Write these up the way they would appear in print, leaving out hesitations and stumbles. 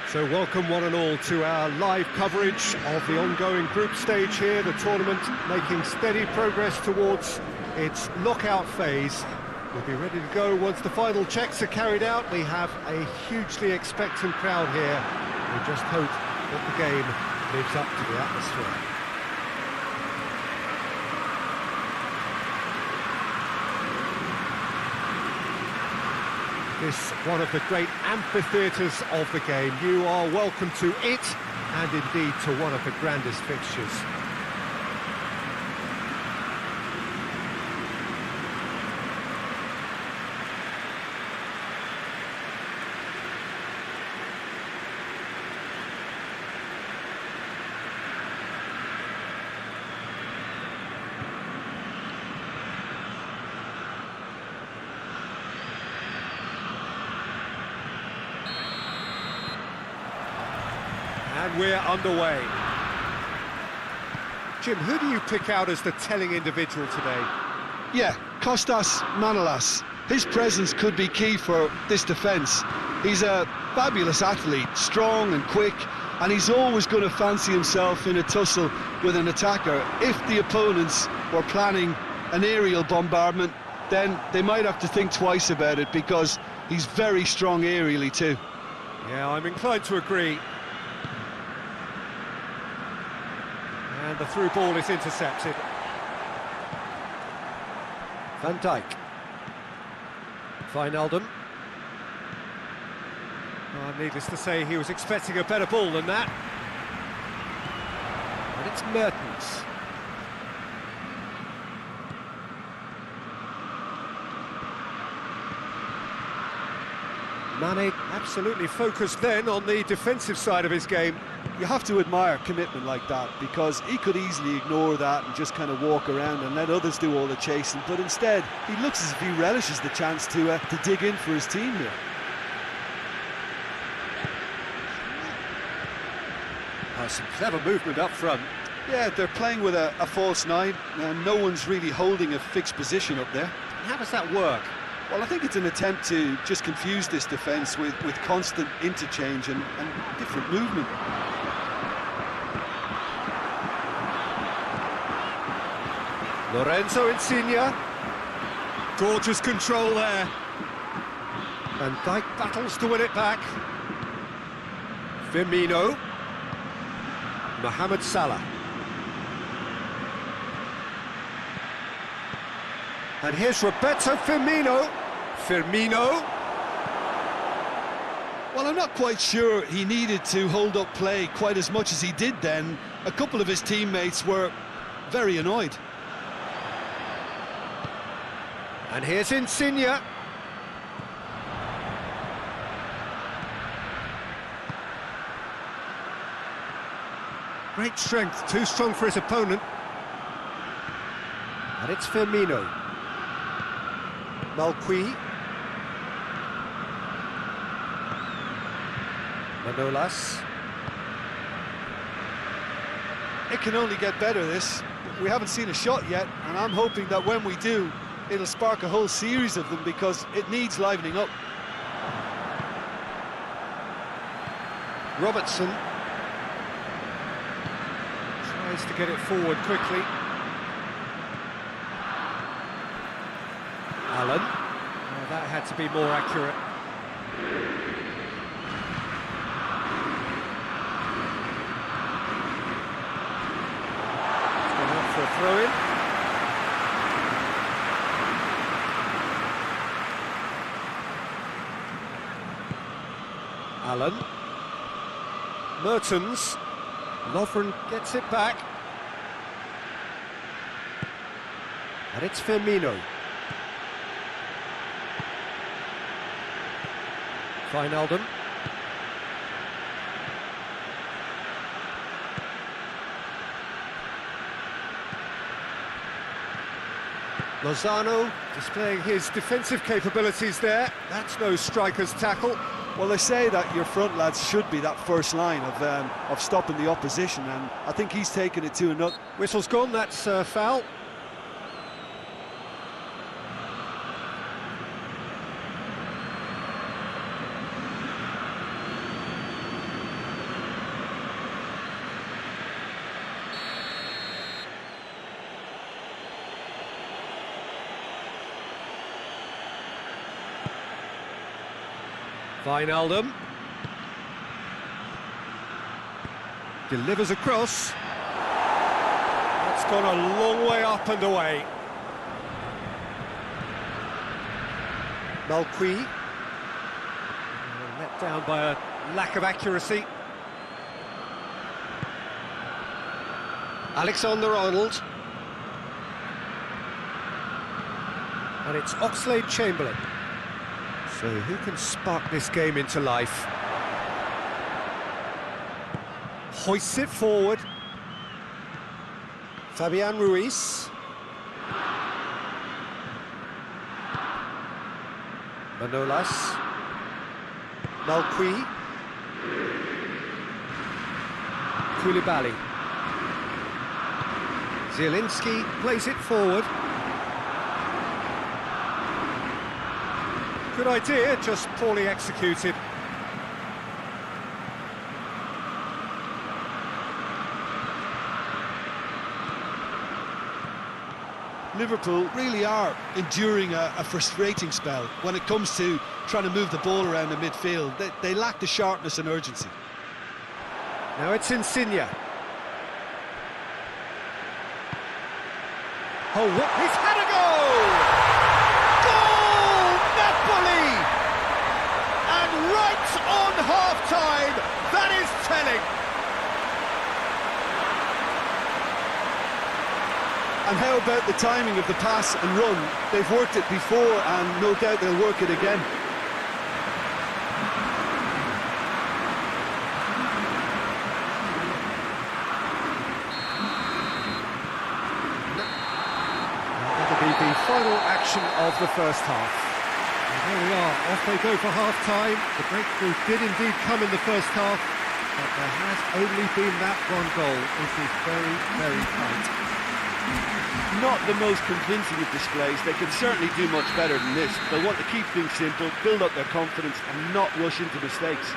So welcome one and all to our live coverage of the ongoing group stage here, the tournament making steady progress towards its knockout phase. We'll be ready to go once the final checks are carried out. We have a hugely expectant crowd here. We just hope that the game lives up to the atmosphere. This one of the great amphitheatres of the game. You are welcome to it, and indeed to one of the grandest fixtures. And we're underway. Jim, who do you pick out as the telling individual today? Yeah, Kostas Manolas. His presence could be key for this defence. He's a fabulous athlete, strong and quick, and he's always going to fancy himself in a tussle with an attacker. If the opponents were planning an aerial bombardment, then they might have to think twice about it, because he's very strong aerially too. Yeah, I'm inclined to agree. And the through ball is intercepted. Van Dijk. Wijnaldum. Oh, needless to say, he was expecting a better ball than that. And it's Mertens. Mane absolutely focused then on the defensive side of his game. You have to admire commitment like that, because he could easily ignore that and just kind of walk around and let others do all the chasing, but instead he looks as if he relishes the chance to dig in for his team here. Some clever movement up front. Yeah, they're playing with a false nine, and no one's really holding a fixed position up there. How does that work? Well, I think it's an attempt to just confuse this defence with constant interchange and different movement. Lorenzo Insigne. Gorgeous control there. Van Dijk battles to win it back. Firmino. Mohamed Salah. And here's Roberto Firmino. Firmino. Well, I'm not quite sure he needed to hold up play quite as much as he did then. A couple of his teammates were very annoyed. And here's Insigne. Great strength, too strong for his opponent. And it's Firmino. Malqui. Manolas. It can only get better, this. We haven't seen a shot yet, and I'm hoping that when we do, it'll spark a whole series of them, because it needs livening up. Robertson tries to get it forward quickly. Allen. Oh, that had to be more accurate. It's gone out for a throw-in. Allen. Mertens. Lovren gets it back. And it's Firmino. Wijnaldum. Lozano displaying his defensive capabilities there. That's no striker's tackle. Well, they say that your front lads should be that first line of stopping the opposition, and I think he's taken it to another. Whistle's gone, that's foul. Wijnaldum. Delivers across. That's gone a long way up and away. Malqui. Let down by a lack of accuracy. Alexander-Arnold. And it's Oxlade-Chamberlain. So who can spark this game into life? Hoists it forward. Fabian Ruiz. Manolas. Malqui. Koulibaly. Zielinski plays it forward. Good idea, just poorly executed. Liverpool really are enduring a frustrating spell when it comes to trying to move the ball around the midfield. They lack the sharpness and urgency. Now it's Insigne. Oh, he's had a goal! Goal! Napoli! And right on half-time, that is telling. And how about the timing of the pass and run? They've worked it before and no doubt they'll work it again. That'll be the final action of the first half. And there we are, off they go for half-time. The breakthrough did indeed come in the first half, but there has only been that one goal. It is very, very tight. Not the most convincing of displays. They can certainly do much better than this. They'll want to keep things simple, build up their confidence and not rush into mistakes.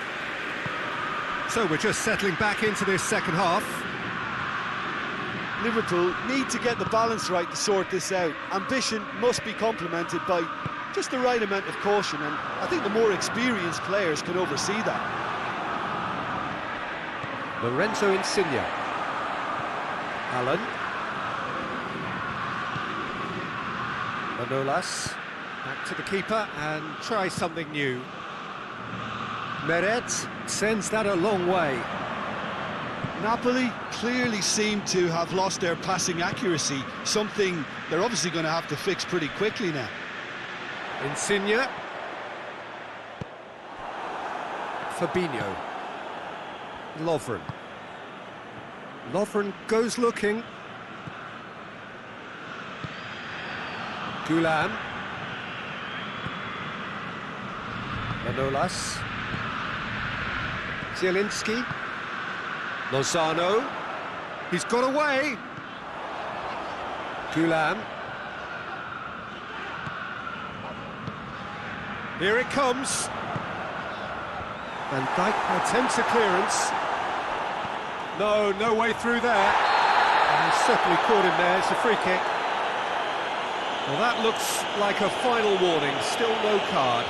So we're just settling back into this second half. Liverpool need to get the balance right to sort this out. Ambition must be complemented by just the right amount of caution, and I think the more experienced players can oversee that. Lorenzo Insigne. Allen. Manolas, back to the keeper and try something new. Meret sends that a long way. Napoli clearly seem to have lost their passing accuracy, something they're obviously going to have to fix pretty quickly now. Insigne. Fabinho. Lovren. Lovren goes looking. Gulam. Manolas. Zielinski. Lozano. He's got away. Gulam. Here it comes. Van Dijk attempts a clearance. No way through there. And he's certainly caught him there. It's a free kick. Well, that looks like a final warning, still no card.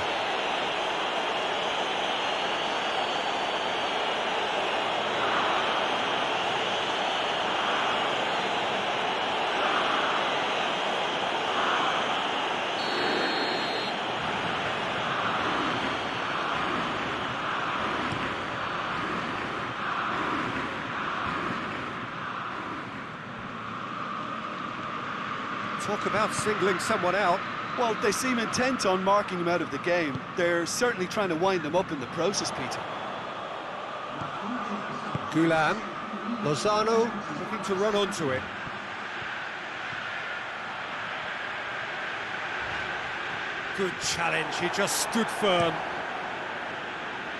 Talk about singling someone out. Well, they seem intent on marking him out of the game. They're certainly trying to wind them up in the process, Peter. Gulam. Lozano looking to run onto it. Good challenge, he just stood firm.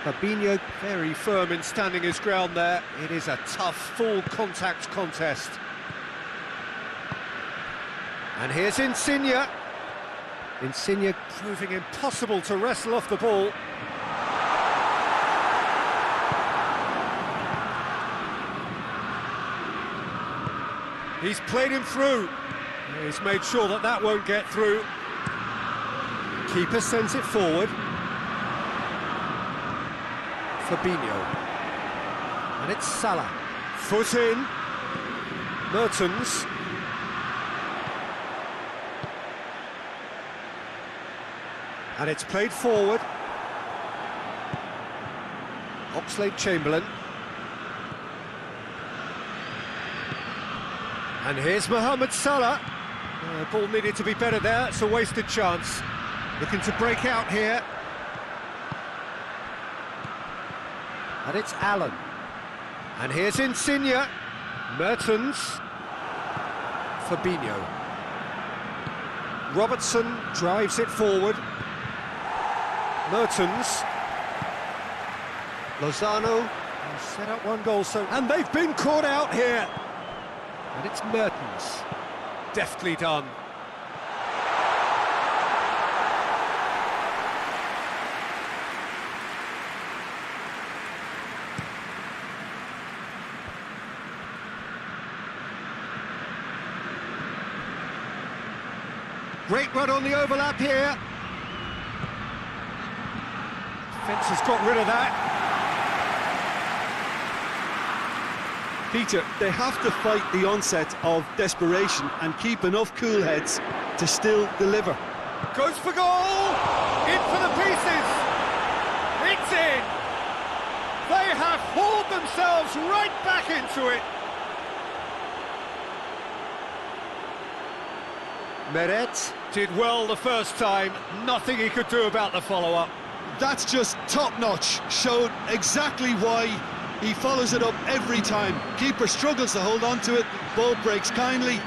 Fabinho very firm in standing his ground there. It is a tough, full contact contest. And here's Insigne. Insigne proving impossible to wrestle off the ball. He's played him through. He's made sure that that won't get through. Keeper sends it forward. Fabinho. And it's Salah. Foot in. Mertens. And it's played forward. Oxlade-Chamberlain. And here's Mohamed Salah. Ball needed to be better there, it's a wasted chance. Looking to break out here. And it's Allen. And here's Insigne. Mertens. Fabinho. Robertson drives it forward. Mertens. Lozano has set up one goal, and they've been caught out here. And it's Mertens. Deftly done. Great run on the overlap here. Fence has got rid of that. Peter, they have to fight the onset of desperation and keep enough cool heads to still deliver. Goes for goal! In for the pieces! It's in! They have hauled themselves right back into it! Meret did well the first time, nothing he could do about the follow-up. That's just top-notch, showed exactly why he follows it up every time. Keeper struggles to hold on to it, ball breaks kindly.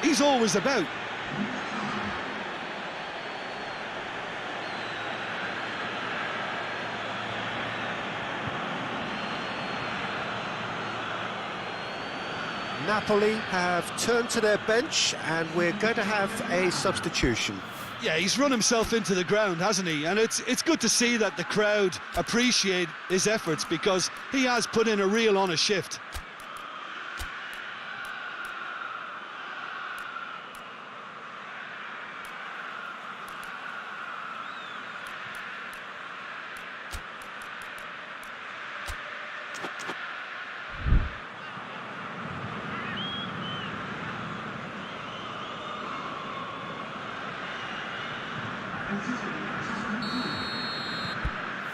He's always about. Napoli have turned to their bench and we're going to have a substitution. Yeah, he's run himself into the ground, hasn't he? And it's good to see that the crowd appreciate his efforts because he has put in a real honest shift.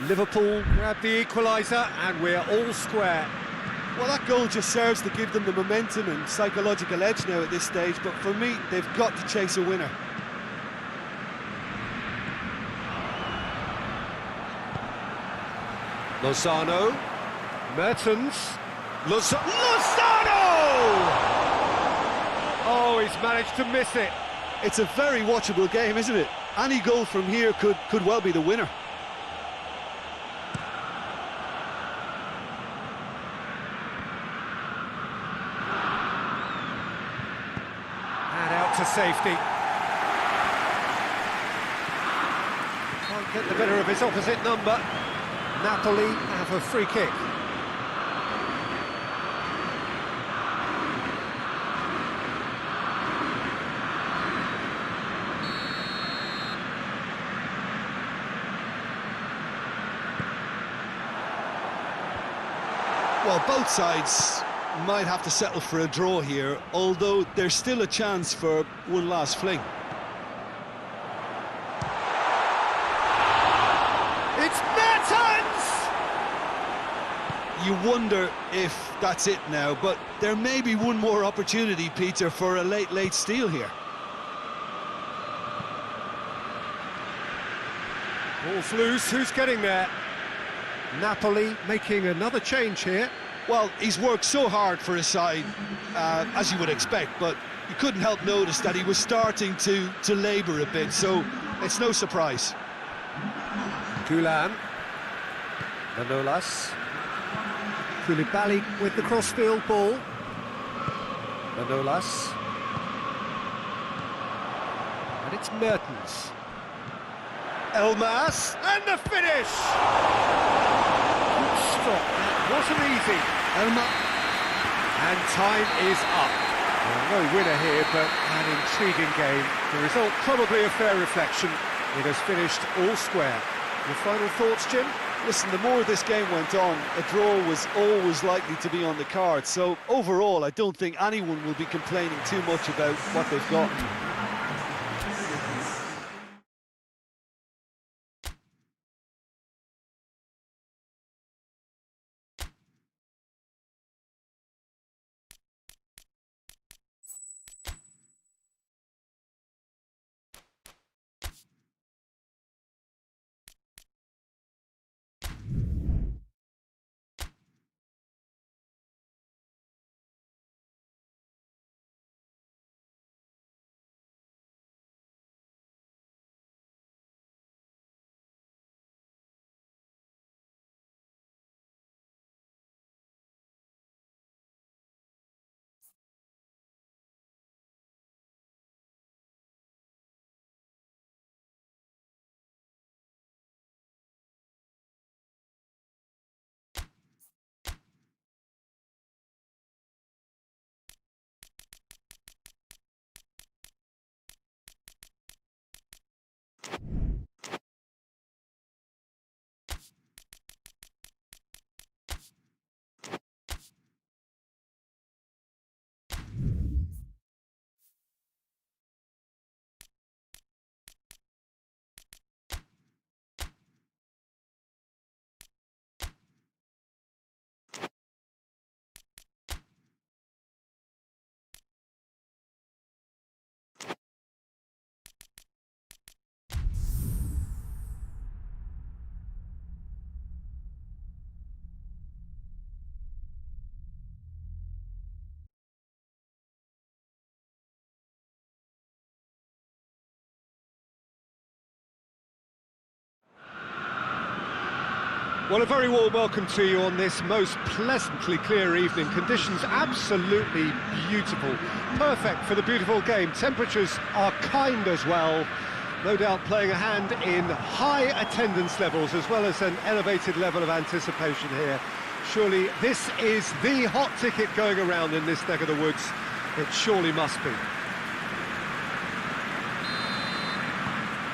Liverpool grab the equaliser and we're all square. Well, that goal just serves to give them the momentum and psychological edge now at this stage, but for me, they've got to chase a winner. Lozano. Mertens. Lozano! Oh, he's managed to miss it. It's a very watchable game, isn't it? Any goal from here could well be the winner. To safety. Can't get the better of his opposite number. Napoli have a free kick. Well, both sides might have to settle for a draw here, although there's still a chance for one last fling. It's Mertens! You wonder if that's it now, but there may be one more opportunity, Peter, for a late steal here. Ball's loose, who's getting there? Napoli making another change here. Well, he's worked so hard for his side, as you would expect, but you couldn't help notice that he was starting to labour a bit, so it's no surprise. Gulan. Manolas. Koulibaly with the crossfield ball. Manolas. And it's Mertens. Elmas. And the finish! Good stop. Wasn't easy. And time is up. Well, no winner here, but an intriguing game. The result probably a fair reflection. It has finished all square. Your final thoughts, Jim? Listen, the more this game went on, a draw was always likely to be on the card. So overall, I don't think anyone will be complaining too much about what they've got. Well, a very warm welcome to you on this most pleasantly clear evening. Conditions absolutely beautiful. Perfect for the beautiful game. Temperatures are kind as well. No doubt playing a hand in high attendance levels as well as an elevated level of anticipation here. Surely this is the hot ticket going around in this neck of the woods. It surely must be.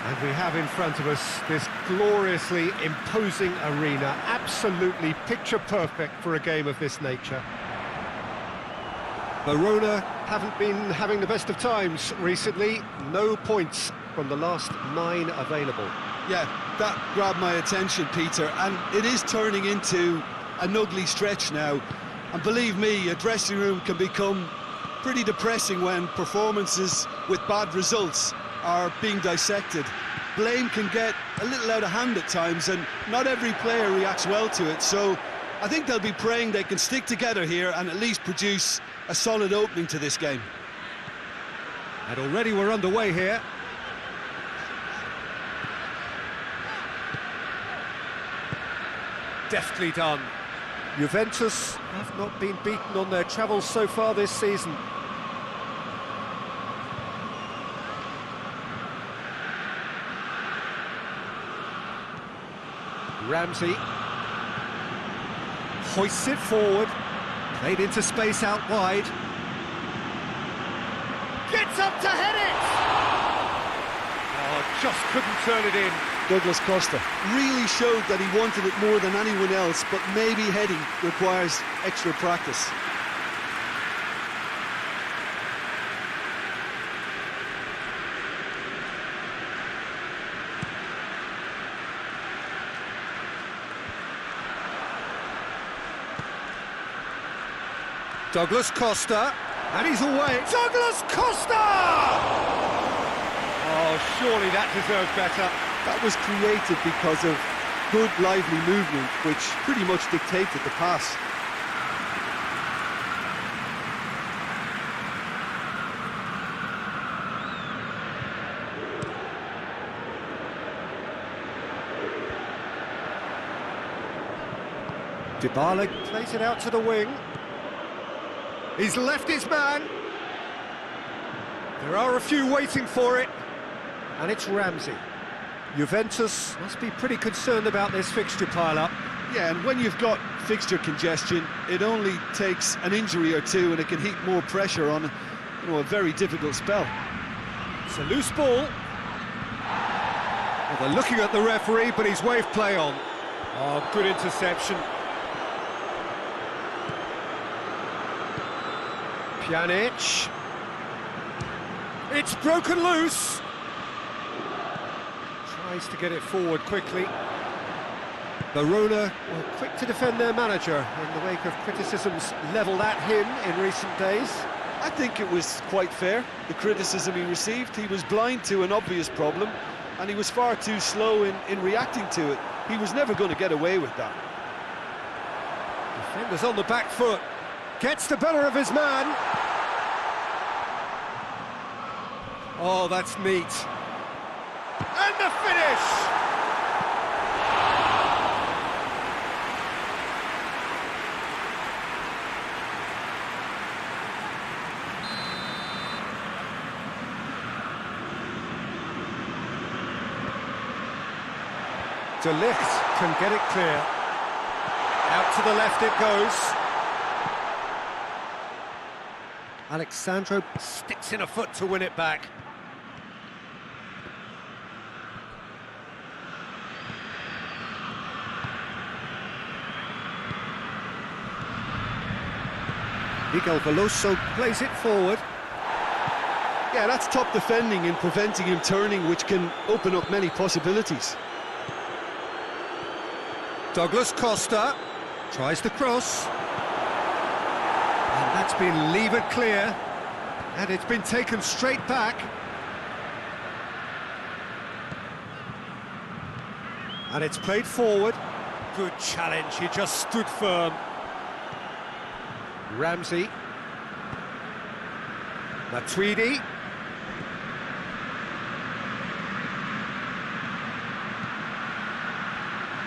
And we have in front of us this gloriously imposing arena, absolutely picture perfect for a game of this nature. Verona haven't been having the best of times recently. No points from the last 9 available. Yeah, that grabbed my attention, Peter, and it is turning into an ugly stretch now. And believe me, a dressing room can become pretty depressing when performances with bad results are being dissected. Blame can get a little out of hand at times, and not every player reacts well to it, so I think they'll be praying they can stick together here and at least produce a solid opening to this game. And already we're underway here. Deftly done. Juventus have not been beaten on their travels so far this season. Ramsey hoists it forward, played into space out wide, gets up to head it! Oh, just couldn't turn it in. Douglas Costa really showed that he wanted it more than anyone else, but maybe heading requires extra practice. Douglas Costa, and he's away. Douglas Costa! Oh, surely that deserved better. That was created because of good, lively movement, which pretty much dictated the pass. Dybala plays it out to the wing. He's left his man. There are a few waiting for it. And it's Ramsey. Juventus must be pretty concerned about this fixture pile-up. Yeah, and when you've got fixture congestion, it only takes an injury or two and it can heap more pressure on a very difficult spell. It's a loose ball. Well, they're looking at the referee, but he's waved play on. Oh, good interception. Pjanic. It's broken loose. Tries to get it forward quickly. Verona were quick to defend their manager in the wake of criticisms levelled at him in recent days. I think it was quite fair, the criticism he received. He was blind to an obvious problem, and he was far too slow in reacting to it. He was never going to get away with that. Defender's on the back foot. Gets the better of his man. Oh, that's neat. And the finish! De Ligt can get it clear. Out to the left it goes. Alexandro sticks in a foot to win it back. Miguel Veloso plays it forward. Yeah, that's top defending and preventing him turning, which can open up many possibilities. Douglas Costa tries the cross. And that's been levered clear. And it's been taken straight back. And it's played forward. Good challenge, he just stood firm. Ramsey. Matuidi.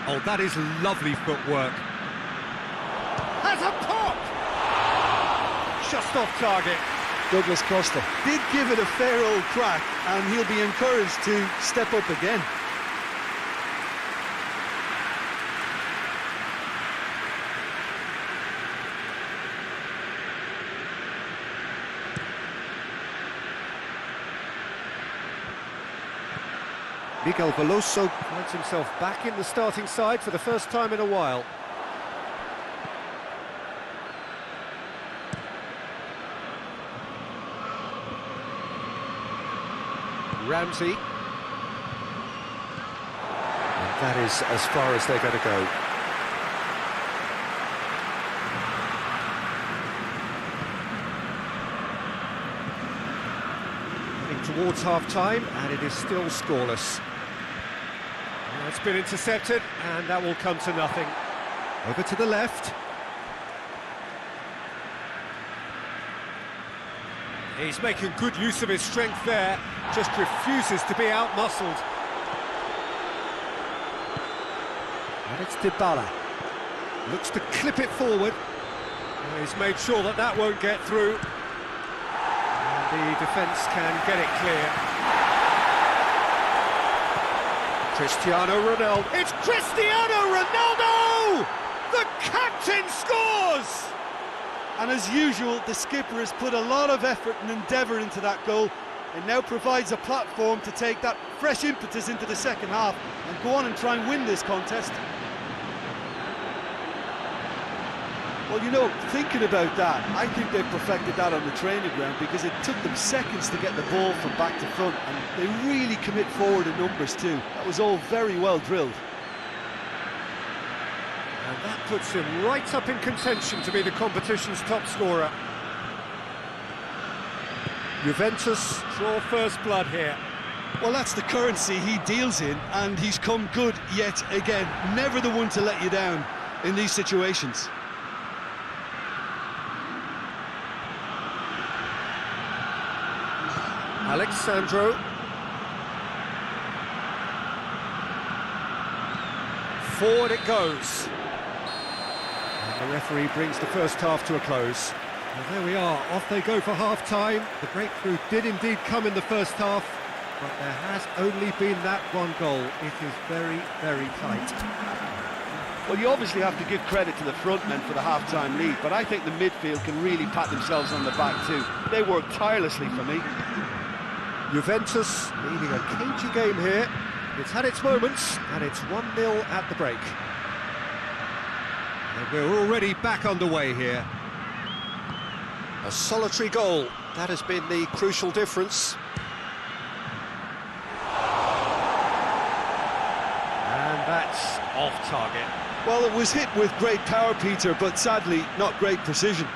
Oh, that is lovely footwork. Has a pop! Just off target. Douglas Costa did give it a fair old crack, and he'll be encouraged to step up again. Miguel Veloso finds himself back in the starting side for the first time in a while. Ramsey. And that is as far as they're going to go. Heading towards half-time, and it is still scoreless. It's been intercepted, and that will come to nothing. Over to the left. He's making good use of his strength there, just refuses to be out-muscled. And it's Dybala. Looks to clip it forward. And he's made sure that that won't get through. And the defence can get it clear. Cristiano Ronaldo. It's Cristiano Ronaldo! The captain scores! And as usual, the skipper has put a lot of effort and endeavour into that goal, and now provides a platform to take that fresh impetus into the second half and go on and try and win this contest. Well, you know, thinking about that, I think they've perfected that on the training ground, because it took them seconds to get the ball from back to front, and they really commit forward in numbers too. That was all very well drilled. And that puts him right up in contention to be the competition's top scorer. Juventus draw first blood here. Well, that's the currency he deals in, and he's come good yet again. Never the one to let you down in these situations. Alexandro. Forward it goes. And the referee brings the first half to a close. Well, there we are, off they go for half-time. The breakthrough did indeed come in the first half, but there has only been that one goal. It is very, very tight. Well, you obviously have to give credit to the front men for the half-time lead, but I think the midfield can really pat themselves on the back too. They worked tirelessly for me. Juventus leading a cagey game here. It's had its moments, and it's 1-0 at the break. And we're already back underway here. A solitary goal, that has been the crucial difference. And that's off target. Well, it was hit with great power, Peter, but sadly, not great precision.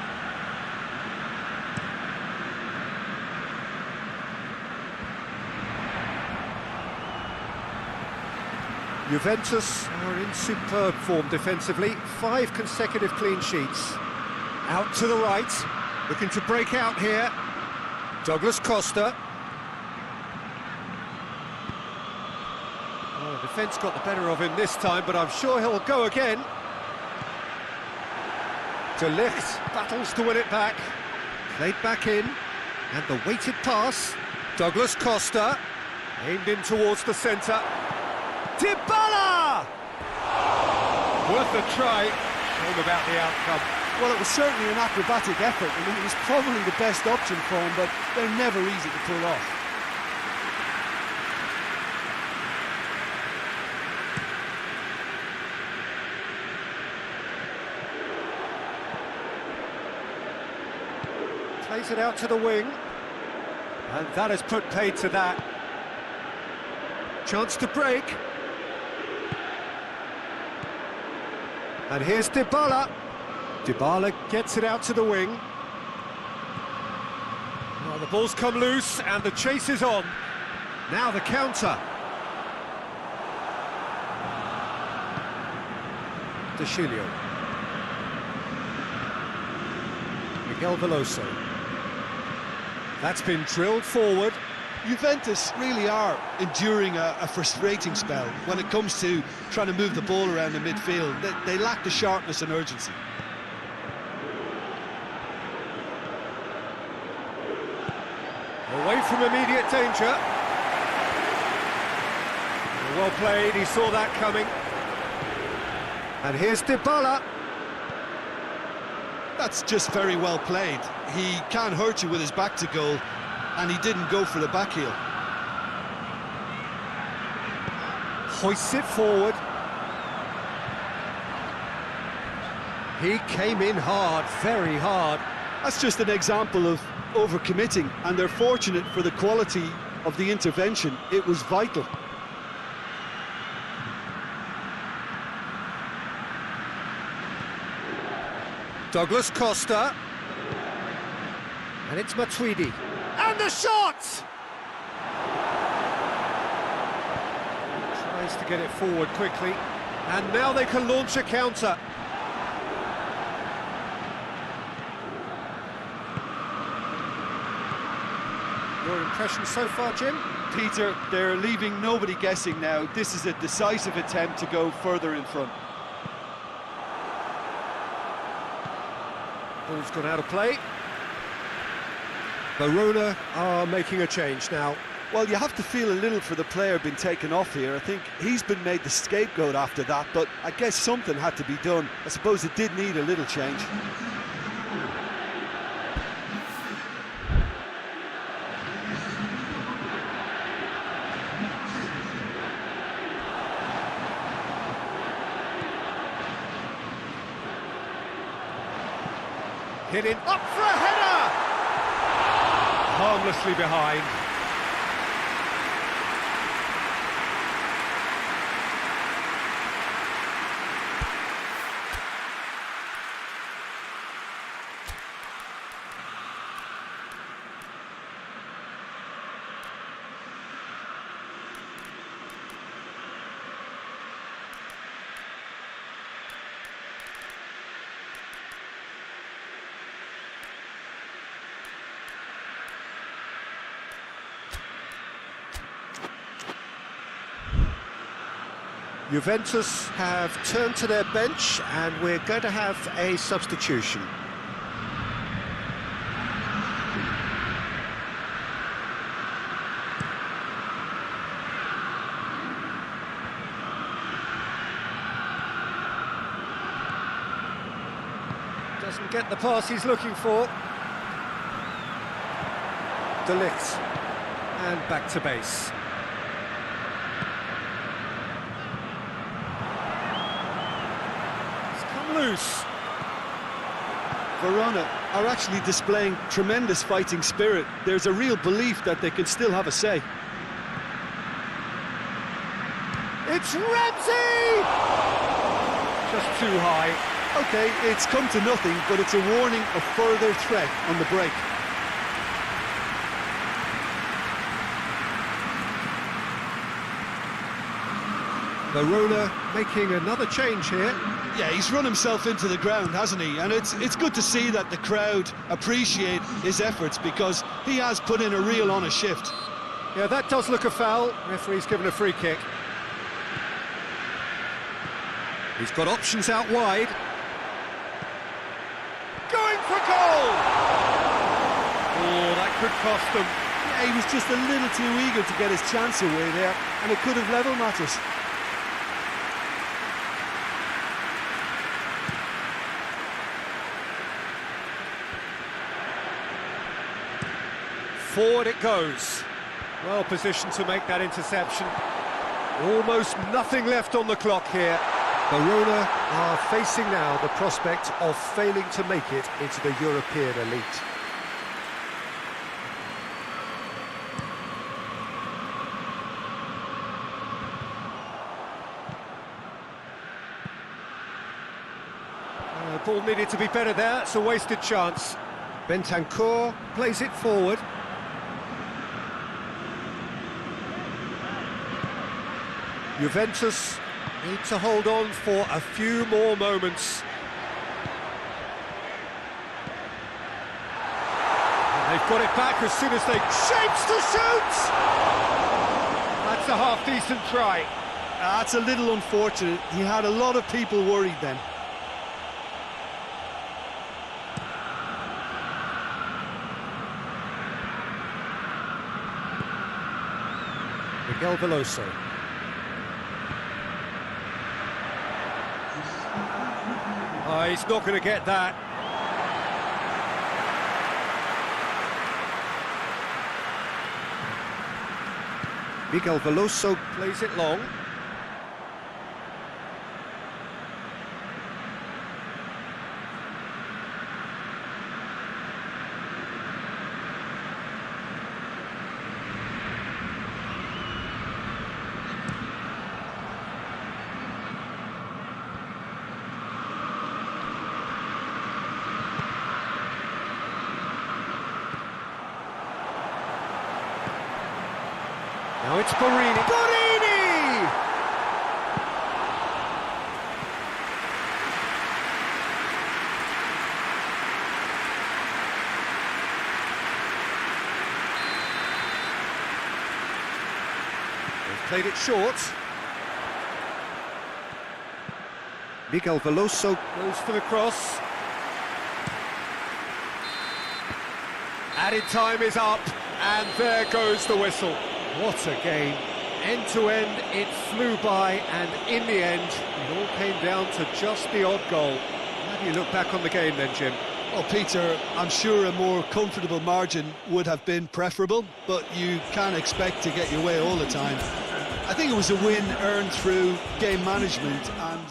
Juventus are in superb form defensively, 5 consecutive clean sheets. Out to the right, looking to break out here. Douglas Costa. Oh, the defence got the better of him this time, but I'm sure he'll go again. De Ligt battles to win it back. Played back in, and the weighted pass. Douglas Costa, aimed in towards the centre. Dybala! Worth a try. Shame about the outcome. Well, it was certainly an acrobatic effort. I mean, it was probably the best option for him, but they're never easy to pull off. Plays it out to the wing. And that has put paid to that. Chance to break. And here's Dybala. Dybala gets it out to the wing. Well, the ball's come loose and the chase is on. Now the counter. De Chilio. Miguel Veloso. That's been drilled forward. Juventus really are enduring a frustrating spell when it comes to trying to move the ball around the midfield. They lack the sharpness and urgency. Away from immediate danger. Well played, he saw that coming. And here's Dybala. That's just very well played. He can't hurt you with his back to goal, and he didn't go for the back heel. Hoists it forward. He came in hard, very hard. That's just an example of overcommitting, and they're fortunate for the quality of the intervention. It was vital. Douglas Costa. And it's Matuidi. And the shot! Tries to get it forward quickly. And now they can launch a counter. Your impression so far, Jim? Peter, they're leaving nobody guessing now. This is a decisive attempt to go further in front. Ball's gone out of play. Verona are making a change now. Well, you have to feel a little for the player being taken off here. I think he's been made the scapegoat after that, but I guess something had to be done. I suppose it did need a little change. Hit it up for a header! Harmlessly behind. Juventus have turned to their bench and we're going to have a substitution. Doesn't get the pass he's looking for. De Ligt. And back to base. loose. Verona are actually displaying tremendous fighting spirit. There's a real belief that they can still have a say. It's Ramsey! Just too high. Okay, it's come to nothing, but it's a warning of further threat on the break. Verona making another change here. Yeah, he's run himself into the ground, hasn't he? And it's good to see that the crowd appreciate his efforts, because he has put in a real honest shift. Yeah, that does look a foul. Referee's given a free kick. He's got options out wide. Going for goal! Oh, that could cost them. Yeah, he was just a little too eager to get his chance away there, and it could have level matters. Forward it goes. Well positioned to make that interception. Almost nothing left on the clock here. Verona are facing now the prospect of failing to make it into the European elite. Ball needed to be better there. It's a wasted chance. Bentancur plays it forward. Juventus need to hold on for a few more moments. And they've got it back as soon as they shapes to shoot! That's a half-decent try. That's a little unfortunate. He had a lot of people worried then. Miguel Veloso. Oh, he's not going to get that. Miguel Veloso plays it long. Now it's Borini. Borini! They've played it short. Miguel Veloso goes for the cross. Added time is up, and there goes the whistle. What a game. End to end, it flew by, and in the end, it all came down to just the odd goal. How do you look back on the game then, Jim? Well, Peter, I'm sure a more comfortable margin would have been preferable, but you can't expect to get your way all the time. I think it was a win earned through game management and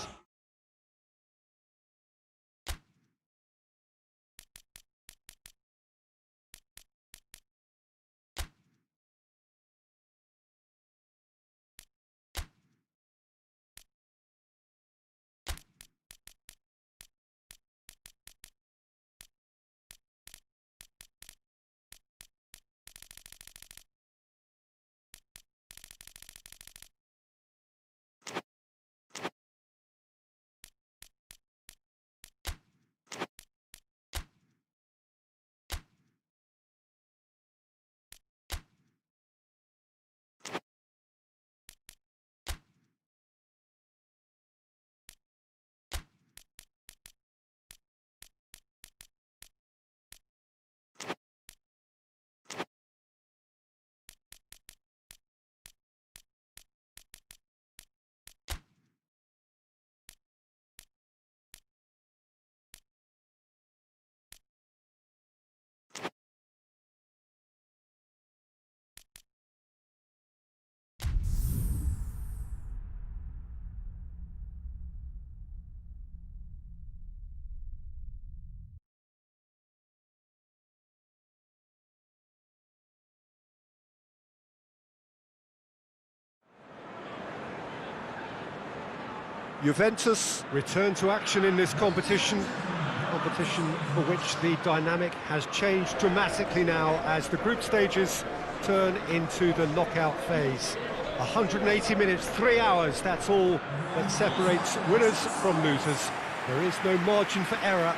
Juventus return to action in this competition for which the dynamic has changed dramatically now as the group stages turn into the knockout phase. 180 minutes, 3 hours, that's all that separates winners from losers. There is no margin for error.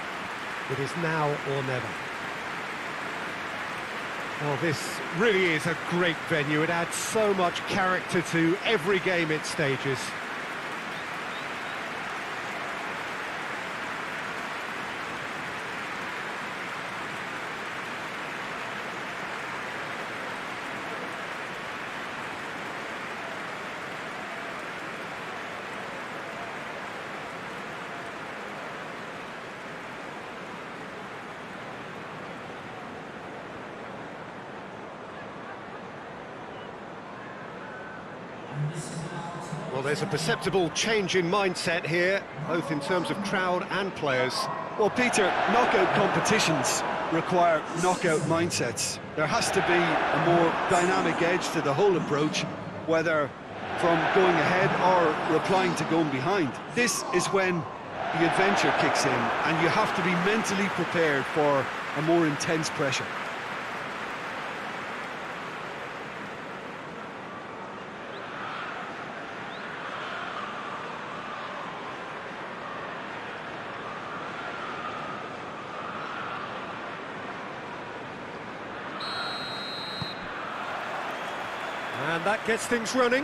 It is now or never. Well, this really is a great venue. It adds so much character to every game it stages. Well, there's a perceptible change in mindset here, both in terms of crowd and players. Well, Peter, knockout competitions require knockout mindsets. There has to be a more dynamic edge to the whole approach, whether from going ahead or replying to going behind. This is when the adventure kicks in, and you have to be mentally prepared for a more intense pressure. And that gets things running.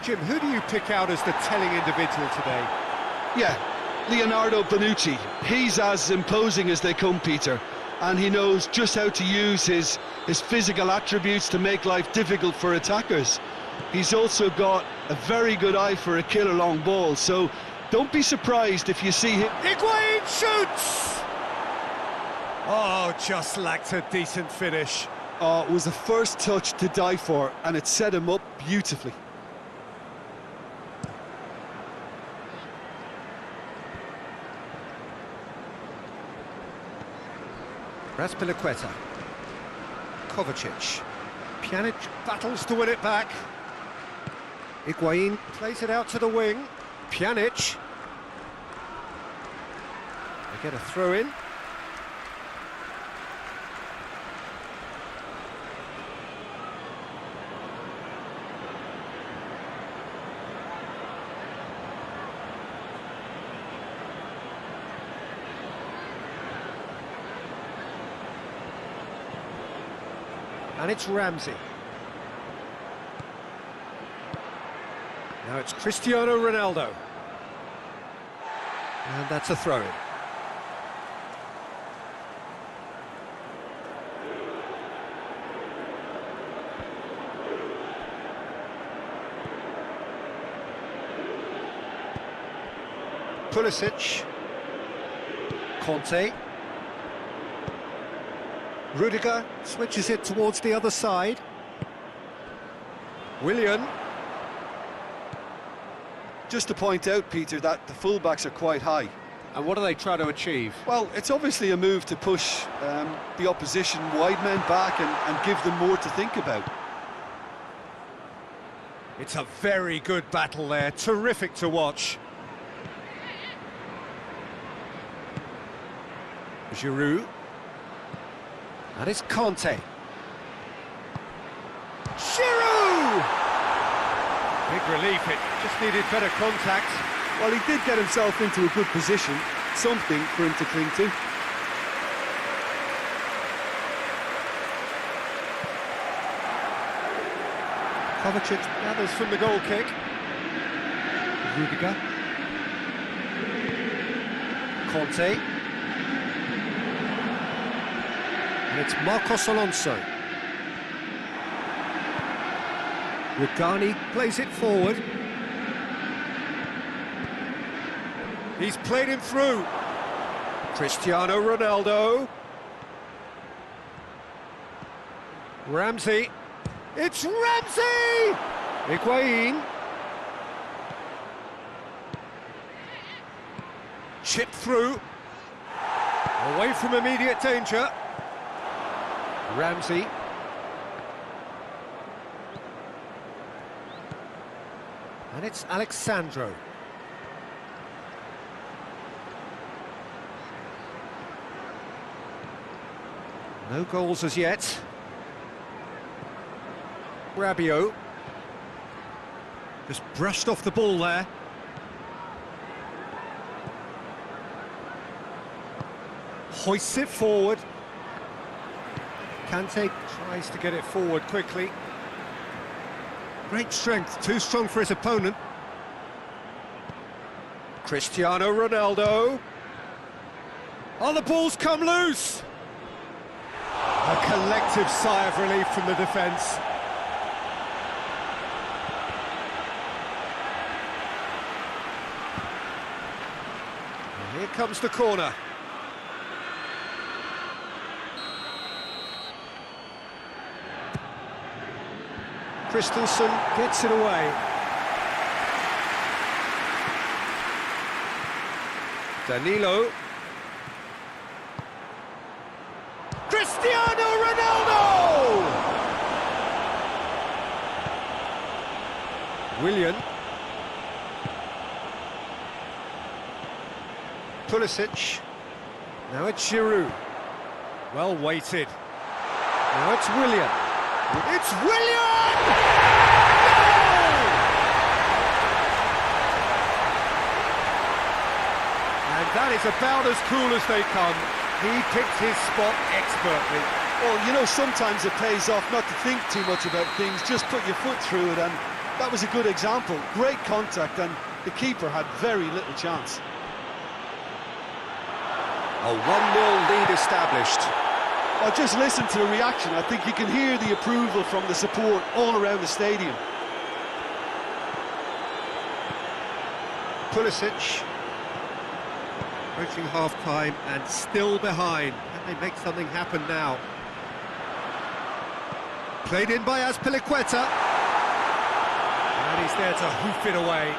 Jim, who do you pick out as the telling individual today? Yeah, Leonardo Bonucci. He's as imposing as they come, Peter, and he knows just how to use his physical attributes to make life difficult for attackers. He's also got a very good eye for a killer long ball, so don't be surprised if you see him. Higuain shoots! Oh, just lacked a decent finish. Oh, it was the first touch to die for, and it set him up beautifully. Razpilicueta, Kovacic, Pjanic battles to win it back. Higuain plays it out to the wing. Pjanic. They get a throw in. And it's Ramsey. Now it's Cristiano Ronaldo. And that's a throw-in. Pulisic. Conte. Rudiger switches it towards the other side. Willian. Just to point out, Peter, that the fullbacks are quite high. And what do they try to achieve? Well, it's obviously a move to push the opposition wide men back and give them more to think about. It's a very good battle there, terrific to watch. Giroud. And it's Conte. Giroud! Big relief, it just needed better contact. Well, he did get himself into a good position, something for him to cling to. Kovacic gathers from the goal kick. Rudiger. Conte. And it's Marcos Alonso. Rugani plays it forward. He's played him through. Cristiano Ronaldo. Ramsey. It's Ramsey! Higuain. Chipped through. Away from immediate danger. Ramsey. And it's Alexandro. No goals as yet. Rabiot. Just brushed off the ball there. Hoists it forward. Kante tries to get it forward quickly. Great strength, too strong for his opponent. Cristiano Ronaldo. Oh, the ball's come loose! A collective sigh of relief from the defence. And here comes the corner. Christensen gets it away. Danilo. Cristiano Ronaldo! Willian. Pulisic. Now it's Giroud. Well weighted. Now it's Willian. It's Willian! Goal! And that is about as cool as they come. He picked his spot expertly. Well, you know, sometimes it pays off not to think too much about things, just put your foot through it, and that was a good example. Great contact, and the keeper had very little chance. A 1-0 lead established. Oh, just listen to the reaction. I think you can hear the approval from the support all around the stadium. Pulisic. Approaching half-time and still behind. Can they make something happen now? Played in by Azpilicueta. And he's there to hoof it away.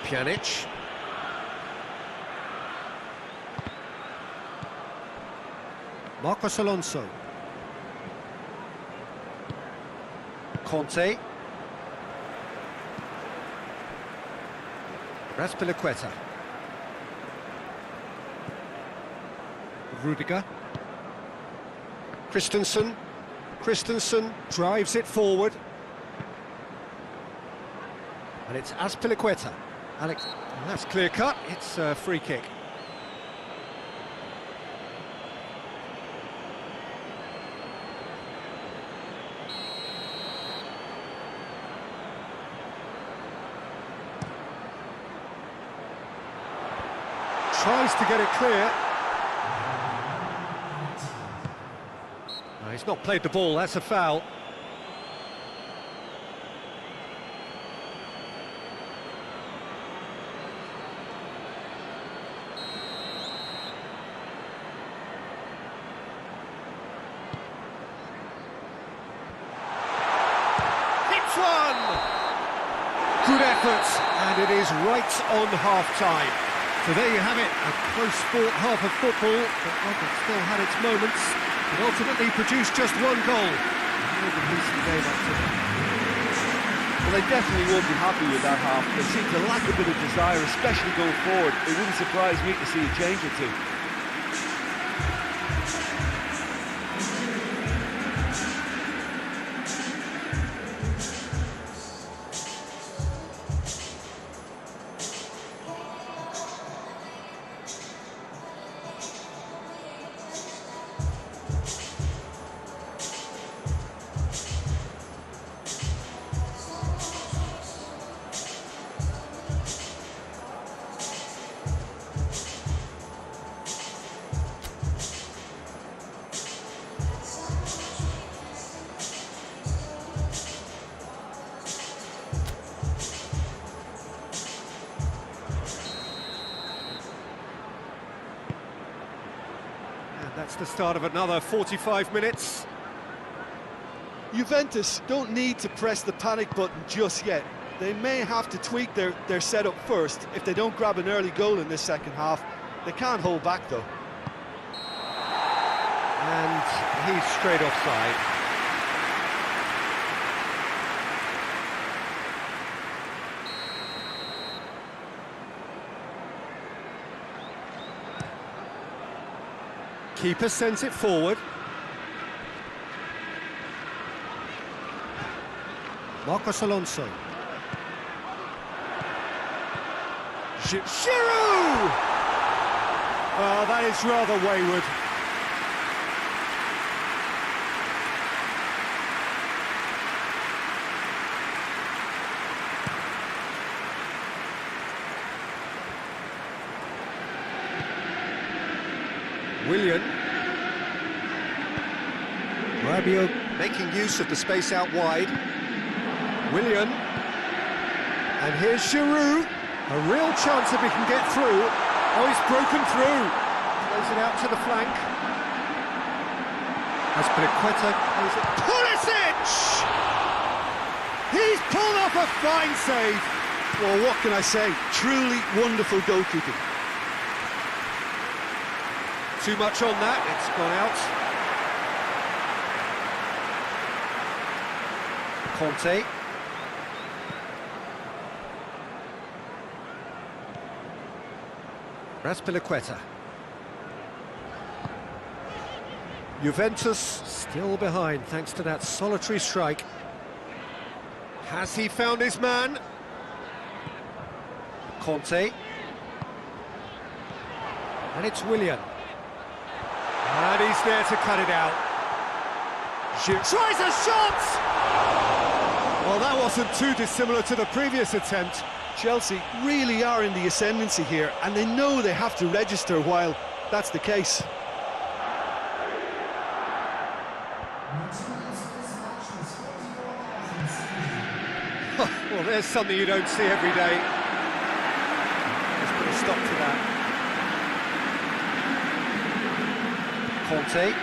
Pjanic. Marcos Alonso. Conte. Azpilicueta. Rudiger. Christensen. Christensen drives it forward. And it's Azpilicueta. Alex, that's clear cut. It's a free kick. Tries to get it clear. No, he's not played the ball, that's a foul. Hits one! Good effort, and it is right on half-time. So there you have it, a close-fought half of football, but one that still had its moments, and ultimately produced just one goal. A decent game up to that. Well, they definitely won't be happy with that half. They seem to lack a bit of desire, especially going forward. It wouldn't surprise me to see a change or two. That's the start of another 45 minutes. Juventus don't need to press the panic button just yet. They may have to tweak their setup first. If they don't grab an early goal in this second half, they can't hold back though. And he's straight offside. Keeper sends it forward. Marcos Alonso. Giroud! Oh, that is rather wayward. Willian. Rabiot making use of the space out wide. Willian. And here's Giroud. A real chance if he can get through. Oh, he's broken through. Plays it out to the flank. Azpilicueta plays it. Pulisic! He's pulled off a fine save. Well, what can I say? Truly wonderful goalkeeping. Too much on that, it's gone out. Conte. Azpilicueta. Juventus still behind thanks to that solitary strike. Has he found his man? Conte. And it's Willian. And he's there to cut it out. Tries a shot! Well, that wasn't too dissimilar to the previous attempt. Chelsea really are in the ascendancy here, and they know they have to register while that's the case. Well, there's something you don't see every day. Let's put a stop to that. Conte.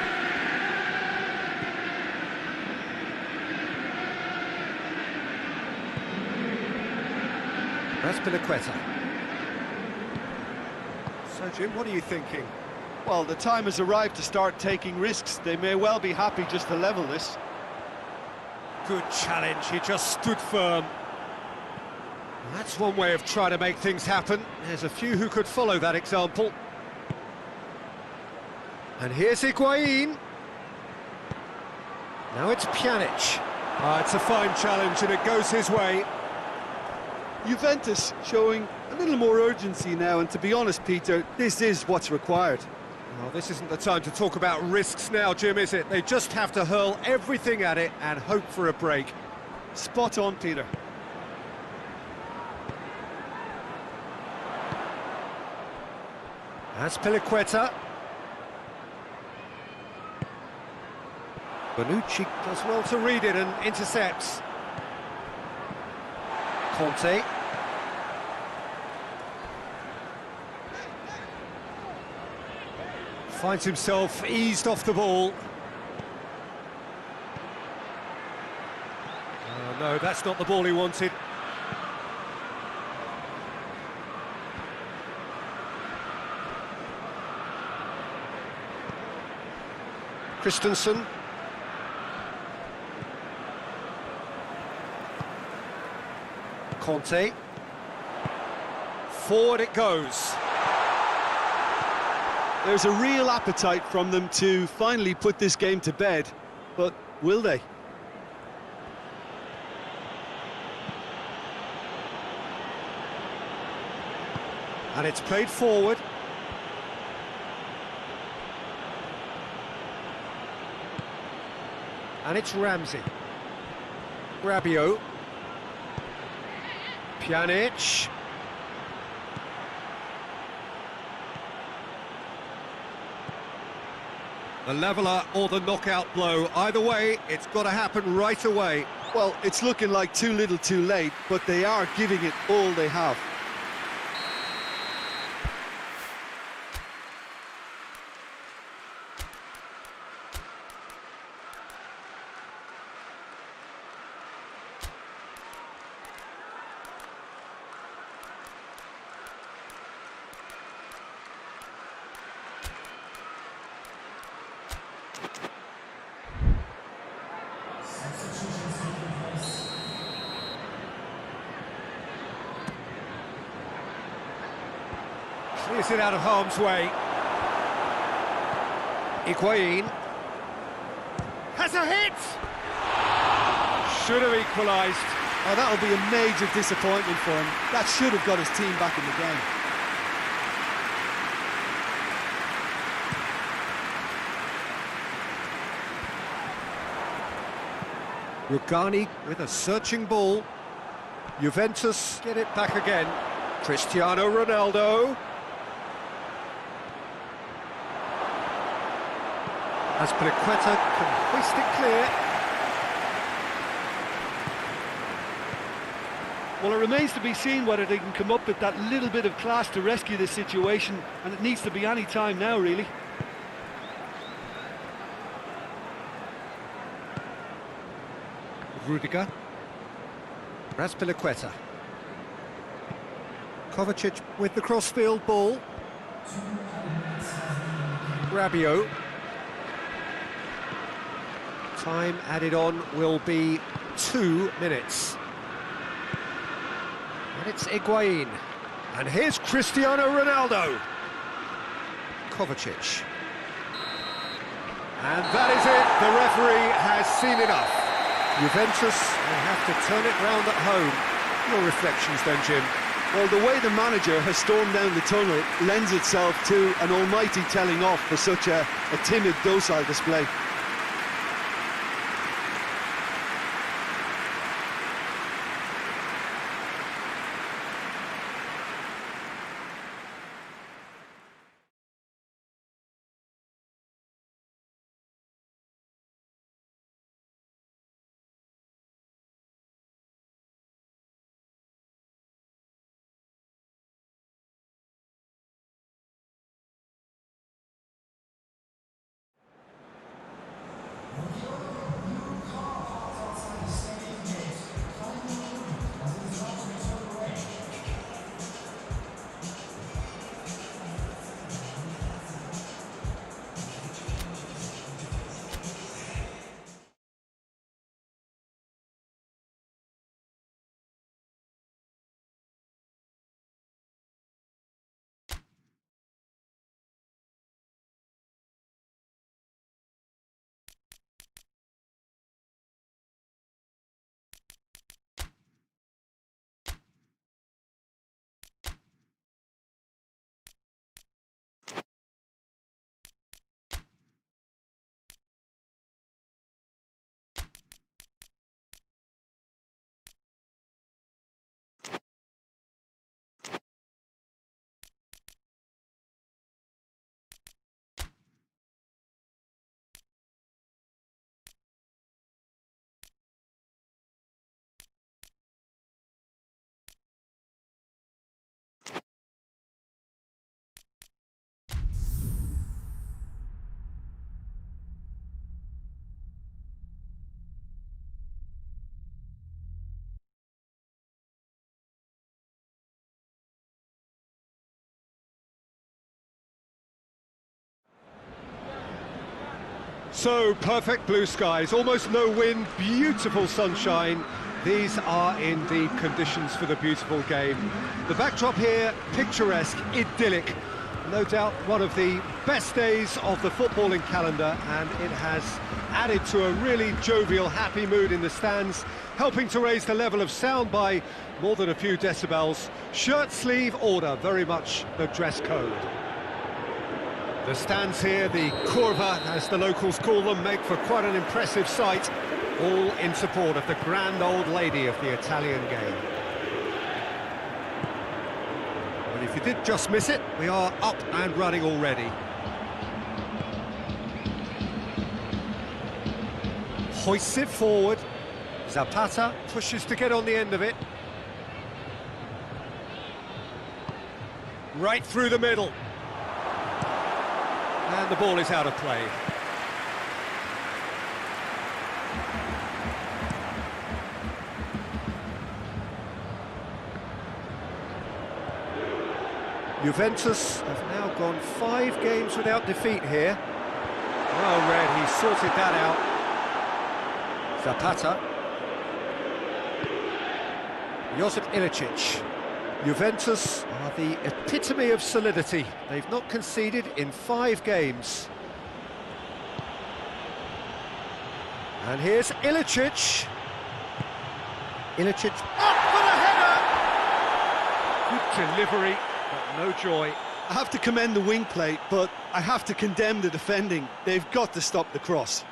Azpilicueta. So, Jim, what are you thinking? Well, the time has arrived to start taking risks. They may well be happy just to level this. Good challenge, he just stood firm. That's one way of trying to make things happen. There's a few who could follow that example. And here's Higuain. Now it's Pjanic. It's a fine challenge and it goes his way. Juventus showing a little more urgency now, and to be honest, Peter, this is what's required. Well, this isn't the time to talk about risks now, Jim, is it? They just have to hurl everything at it and hope for a break. Spot on, Peter. Azpilicueta. Bonucci does well to read it and intercepts. Conte. Finds himself eased off the ball. Oh, no, that's not the ball he wanted. Christensen. Conte. Forward it goes. There's a real appetite from them to finally put this game to bed, but will they? And it's played forward. And it's Ramsey. Rabiot. Pjanic. The leveller or the knockout blow. Either way, it's got to happen right away. Well, it's looking like too little too late, but they are giving it all they have. Clears it out of harm's way. Higuain has a hit! Should have equalised. Oh, that'll be a major disappointment for him. That should have got his team back in the game. Rugani with a searching ball. Juventus get it back again. Cristiano Ronaldo. Azpilicueta can hoist it clear. Well, it remains to be seen whether they can come up with that little bit of class to rescue this situation, and it needs to be any time now, really. Rudiger. Azpilicueta. Kovacic with the crossfield ball. Rabiot. Time added on will be 2 minutes. And it's Higuain. And here's Cristiano Ronaldo. Kovacic. And that is it. The referee has seen enough. Juventus will have to turn it round at home. Your reflections then, Jim? Well, the way the manager has stormed down the tunnel lends itself to an almighty telling off for such a timid, docile display. So, perfect blue skies, almost no wind, beautiful sunshine. These are indeed conditions for the beautiful game. The backdrop here, picturesque, idyllic. No doubt one of the best days of the footballing calendar, and it has added to a really jovial, happy mood in the stands, helping to raise the level of sound by more than a few decibels. Shirt sleeve order, very much the dress code. The stands here, the curva, as the locals call them, make for quite an impressive sight, all in support of the grand old lady of the Italian game. But if you did just miss it, we are up and running already. Hoists it forward. Zapata pushes to get on the end of it. Right through the middle. And the ball is out of play. Juventus have now gone 5 games without defeat here. Well read, he sorted that out. Zapata. Josip Ilicic. Juventus are the epitome of solidity. They've not conceded in 5 games. And here's Ilicic. Ilicic up for the header! Good delivery, but no joy. I have to commend the wing play, but I have to condemn the defending. They've got to stop the cross.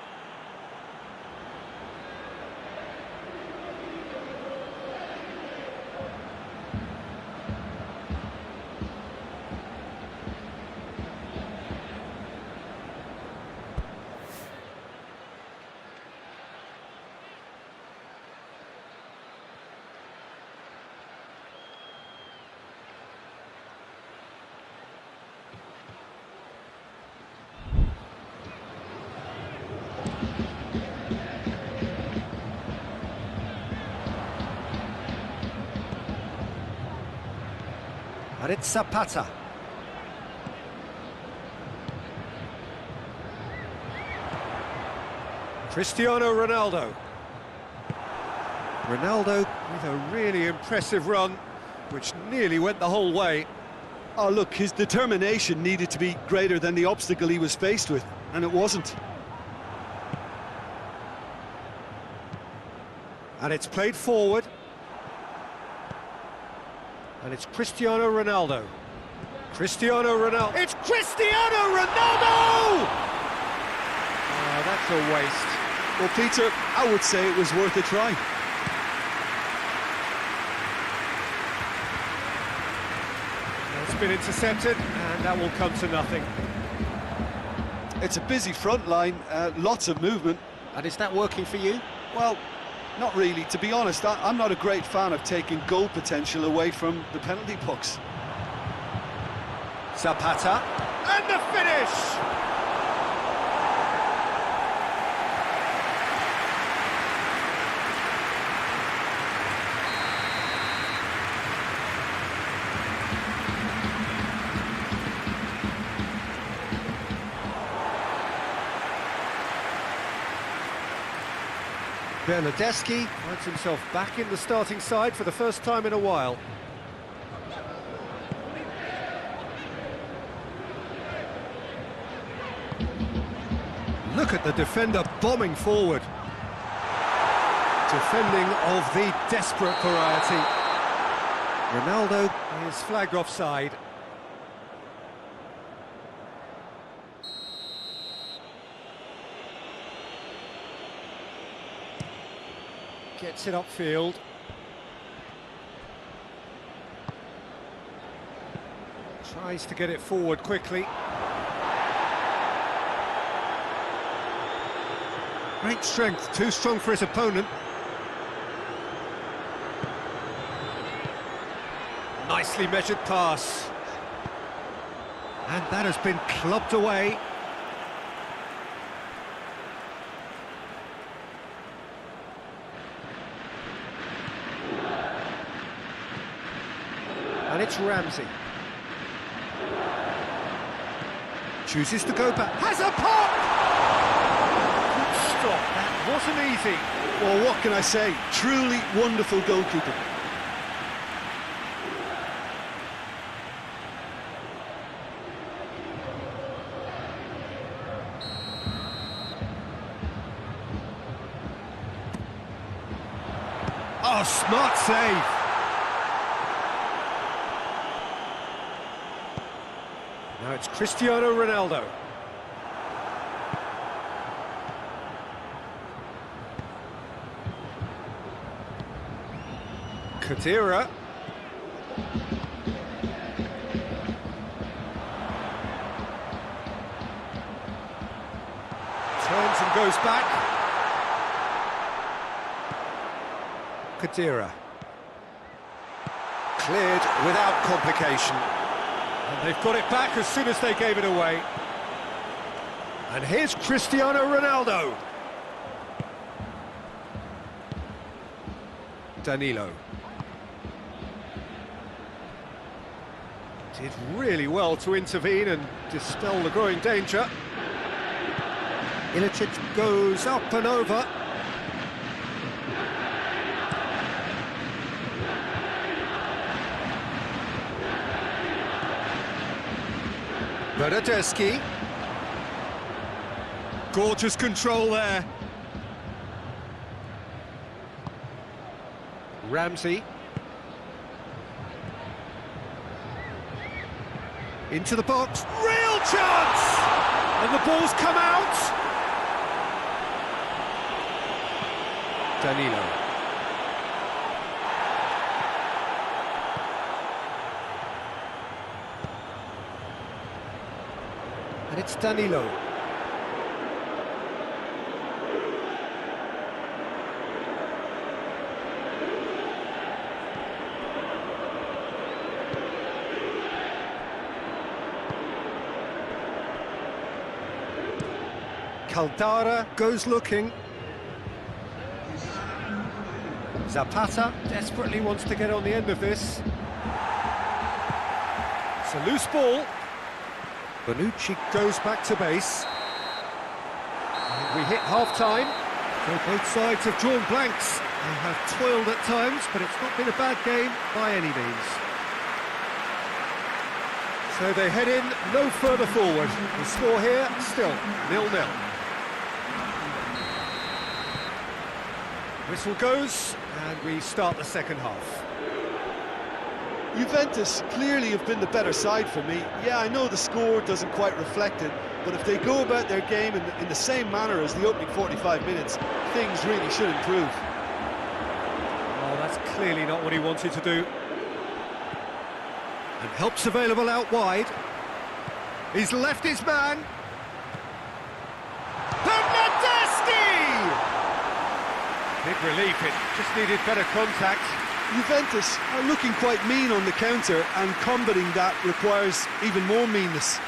And it's Zapata. Cristiano Ronaldo. Ronaldo with a really impressive run, which nearly went the whole way. Oh, look, his determination needed to be greater than the obstacle he was faced with, and it wasn't. And it's played forward. And it's Cristiano Ronaldo. Cristiano Ronaldo. It's Cristiano Ronaldo! Oh, that's a waste. Well, Peter, I would say it was worth a try. It's been intercepted, and that will come to nothing. It's a busy front line, lots of movement. And is that working for you? Well, not really. To be honest, I'm not a great fan of taking goal potential away from the penalty pucks. Zapata, and the finish! Bernardeschi finds himself back in the starting side for the first time in a while. Look at the defender bombing forward. Defending of the desperate variety. Ronaldo is flagged offside. Gets it upfield. Tries to get it forward quickly. Great strength, too strong for his opponent. Nicely measured pass. And that has been clubbed away. And it's Ramsey. Chooses to go back. Has a pop! Good stop. That wasn't easy. Well, what can I say? Truly wonderful goalkeeping. Oh, smart save. Now it's Cristiano Ronaldo. Khedira. Turns and goes back. Khedira. Cleared without complication. And they've got it back as soon as they gave it away. And here's Cristiano Ronaldo. Danilo. Did really well to intervene and dispel the growing danger. Ilicic goes up and over. Bernardeschi. Gorgeous control there. Ramsey. Into the box, real chance! And the ball's come out! Danilo. And it's Danilo. Caldara goes looking. Zapata desperately wants to get on the end of this. It's a loose ball. Bonucci goes back to base. And we hit half-time. So both sides have drawn blanks. They have toiled at times, but it's not been a bad game by any means. So they head in no further forward. The score here, still 0-0. Whistle goes, and we start the second half. Juventus clearly have been the better side for me. Yeah, I know the score doesn't quite reflect it, but if they go about their game in the same manner as the opening 45 minutes, things really should improve. Oh, that's clearly not what he wanted to do. And help's available out wide. He's left his man. Big relief, it just needed better contact. Juventus are looking quite mean on the counter, and combating that requires even more meanness.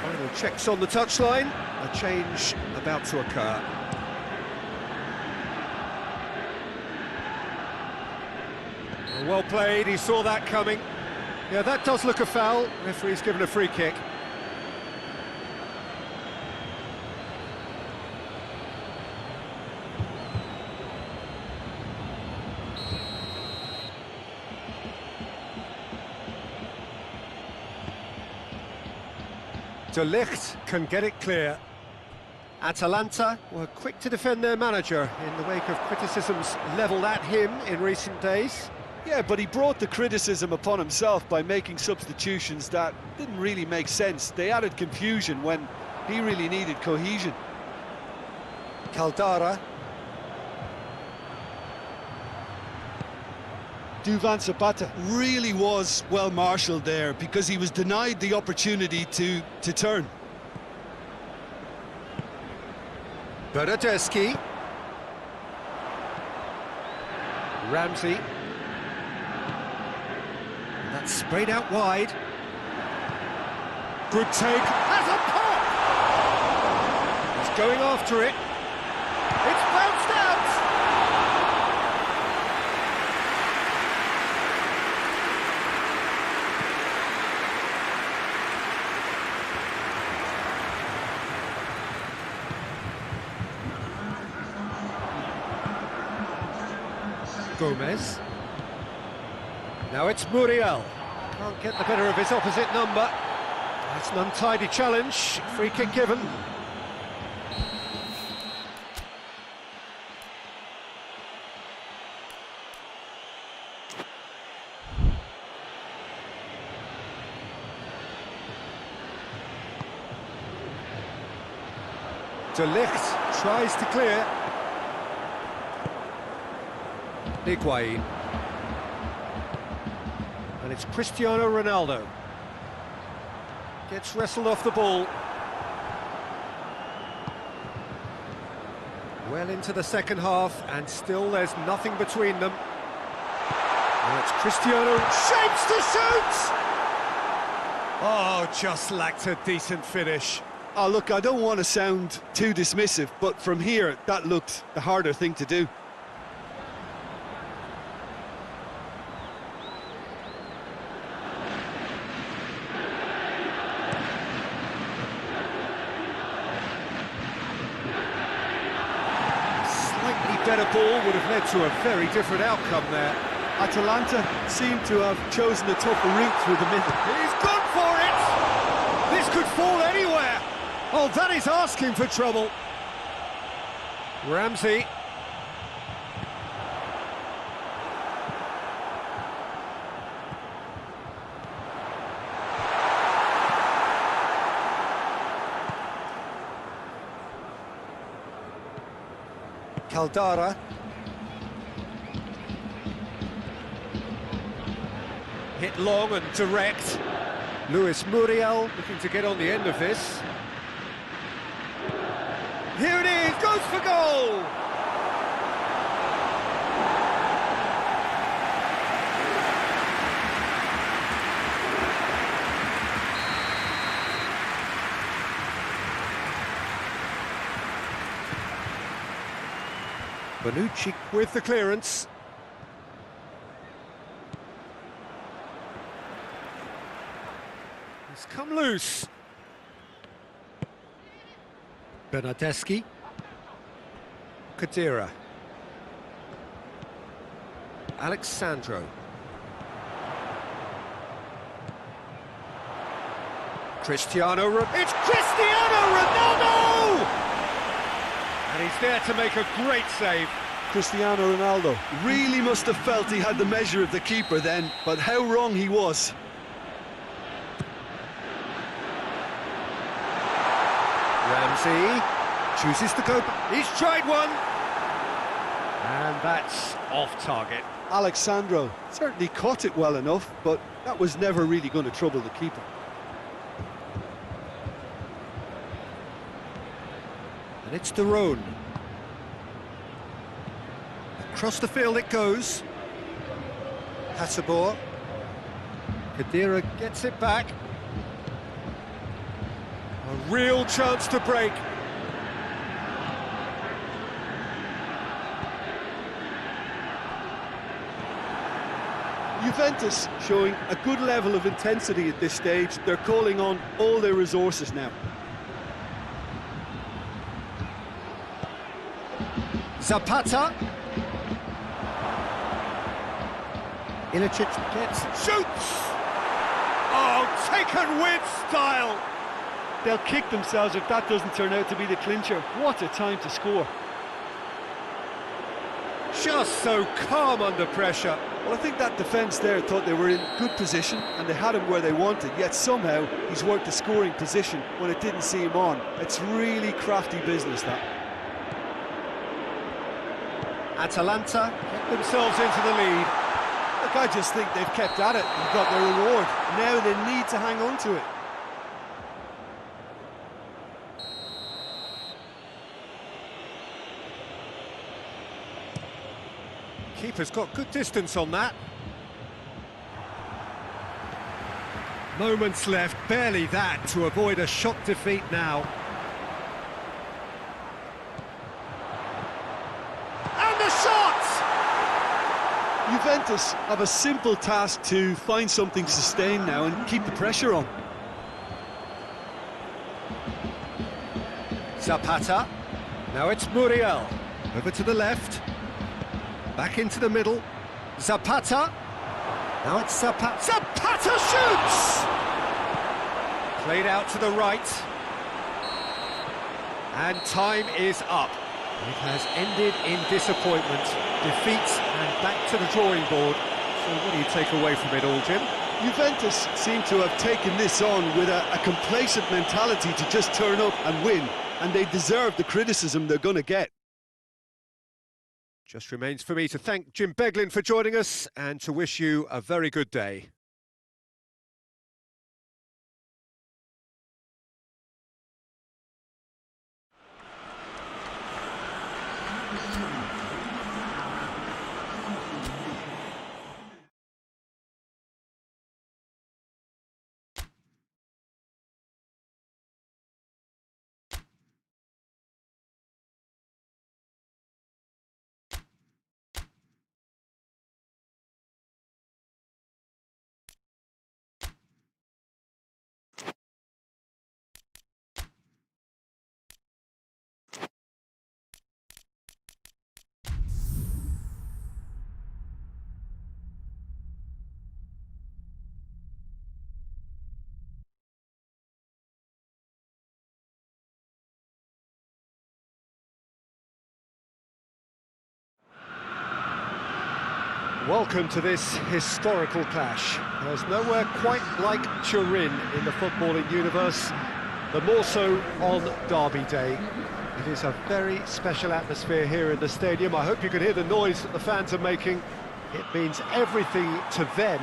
Final checks on the touchline. A change about to occur. Well played, he saw that coming. Yeah, that does look a foul. Referee's given a free kick. De Ligt can get it clear. Atalanta were quick to defend their manager in the wake of criticisms levelled at him in recent days. Yeah, but he brought the criticism upon himself by making substitutions that didn't really make sense. They added confusion when he really needed cohesion. Caldara. Duvan Zapata really was well marshalled there because he was denied the opportunity to turn. Bernardeschi. Ramsey. And that's sprayed out wide. Good take. Has a pop! He's going after it. It's bounced out! Gomez. Now it's Muriel. Can't get the better of his opposite number. It's an untidy challenge. Free kick given. De Ligt tries to clear. Higuain. And it's Cristiano Ronaldo. Gets wrestled off the ball. Well into the second half, and still there's nothing between them. Now it's Cristiano, shapes to shoot! Oh, just lacked a decent finish. Oh, look, I don't want to sound too dismissive, but from here, that looked the harder thing to do. Better ball would have led to a very different outcome there. Atalanta seemed to have chosen a tougher route through the middle. He's gone for it! This could fall anywhere! Oh, that is asking for trouble. Ramsey. Caldara. Hit long and direct. Luis Muriel looking to get on the end of this. Here it is, goes for goal! Bonucci with the clearance. It's come loose. Bernardeschi. Kadira. Alexandro. It's Cristiano Ronaldo! And he's there to make a great save. Cristiano Ronaldo really must have felt he had the measure of the keeper then, but how wrong he was. Ramsey chooses to go. He's tried one. And that's off target. Alexandro certainly caught it well enough, but that was never really going to trouble the keeper. And it's Daron. Across the field it goes. Hasabor. Kadira gets it back. A real chance to break. Juventus showing a good level of intensity at this stage. They're calling on all their resources now. Zapata. Ilicic gets, shoots! Oh, taken with style! They'll kick themselves if that doesn't turn out to be the clincher. What a time to score. Just so calm under pressure. Well, I think that defence there thought they were in good position and they had him where they wanted, yet somehow he's worked the scoring position when it didn't see him on. It's really crafty business, that. Atalanta get themselves into the lead. Look, I just think they've kept at it and got their reward. Now they need to hang on to it. Keeper's got good distance on that. Moments left, barely that, to avoid a shock defeat now. And the shot! Juventus have a simple task to find something sustained now and keep the pressure on. Zapata. Now it's Muriel. Over to the left. Back into the middle. Zapata. Now it's Zapata. Zapata shoots! Played out to the right. And time is up. It has ended in disappointment, defeat, and back to the drawing board. So what do you take away from it all, Jim? Juventus seem to have taken this on with a complacent mentality to just turn up and win, and they deserve the criticism they're going to get. Just remains for me to thank Jim Beglin for joining us and to wish you a very good day. Welcome to this historical clash. There's nowhere quite like Turin in the footballing universe, but more so on Derby Day. It is a very special atmosphere here in the stadium. I hope you can hear the noise that the fans are making. It means everything to them,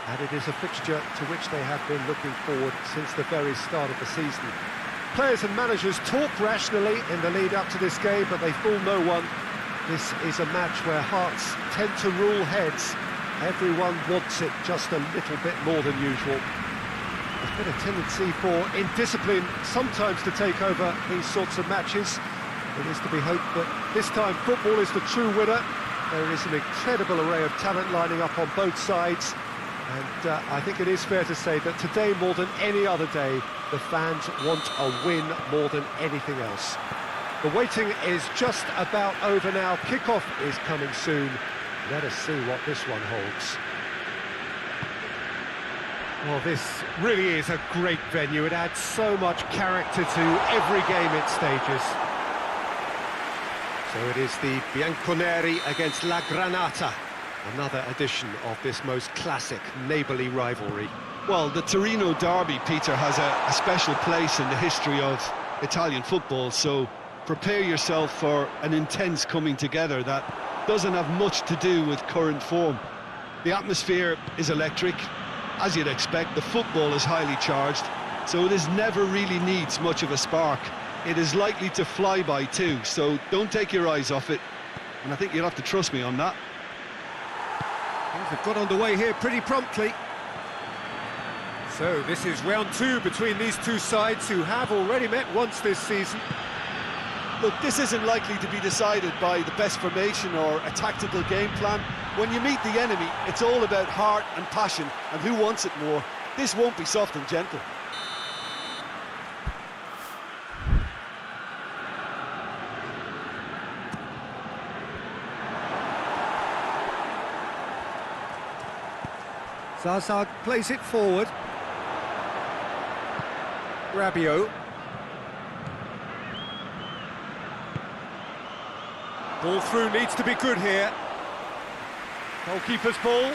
and it is a fixture to which they have been looking forward since the very start of the season. Players and managers talk rationally in the lead up to this game, but they fool no one. This is a match where hearts tend to rule heads. Everyone wants it just a little bit more than usual. There's been a tendency for indiscipline sometimes to take over these sorts of matches. It is to be hoped that this time football is the true winner. There is an incredible array of talent lining up on both sides. And I think it is fair to say that today, more than any other day, the fans want a win more than anything else. The waiting is just about over now. Kickoff is coming soon. Let us see what this one holds. Well, this really is a great venue. It adds so much character to every game it stages. So it is the Bianconeri against La Granata. Another edition of this most classic neighbourly rivalry. Well, the Torino derby, Peter, has a special place in the history of Italian football, so prepare yourself for an intense coming together that doesn't have much to do with current form. The atmosphere is electric. As you'd expect, the football is highly charged, so it never really needs much of a spark. It is likely to fly by too, so don't take your eyes off it, and I think you'll have to trust me on that. Things have got underway here pretty promptly. So this is round two between these two sides who have already met once this season. Look, this isn't likely to be decided by the best formation or a tactical game plan. When you meet the enemy, it's all about heart and passion and who wants it more. This won't be soft and gentle. Zaza plays it forward. Rabiot. Ball through needs to be good here. Goalkeeper's ball.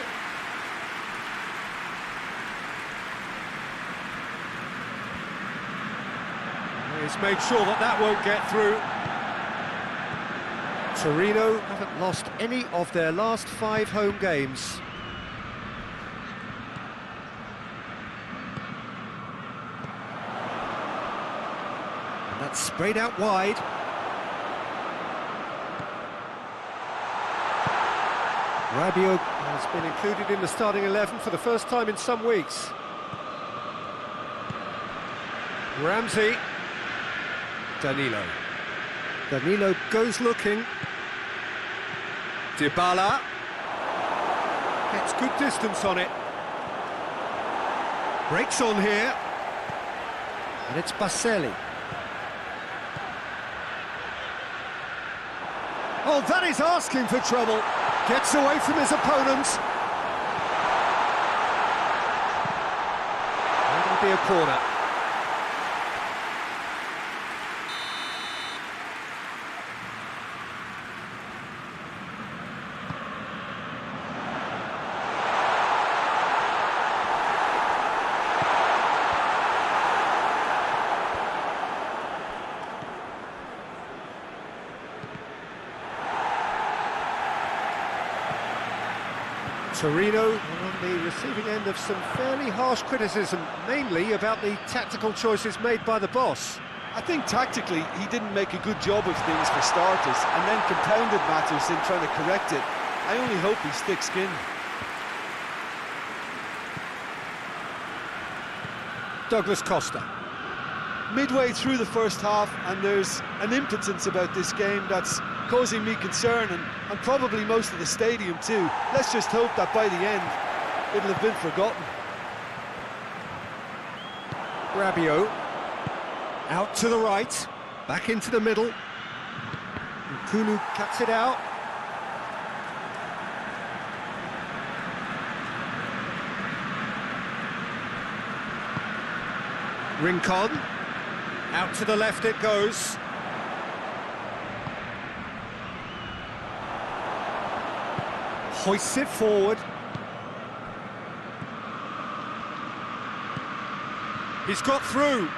He's made sure that that won't get through. Torino haven't lost any of their last 5 home games. And that's sprayed out wide. Rabiot has been included in the starting 11 for the first time in some weeks. Ramsey. Danilo goes looking. Dybala gets good distance on it. Breaks on here. And it's Baselli. Oh, that is asking for trouble. Gets away from his opponents. And it'll be a corner. Torino on the receiving end of some fairly harsh criticism, mainly about the tactical choices made by the boss. I think tactically he didn't make a good job of things for starters, and then compounded matters in trying to correct it. I only hope he's thick-skinned. Douglas Costa. Midway through the first half, and there's an impotence about this game that's causing me concern, and probably most of the stadium too. Let's just hope that by the end it'll have been forgotten. Rabiot out to the right, back into the middle. Nkunu cuts it out. Rincon out to the left it goes. hoists it forward. He's got through.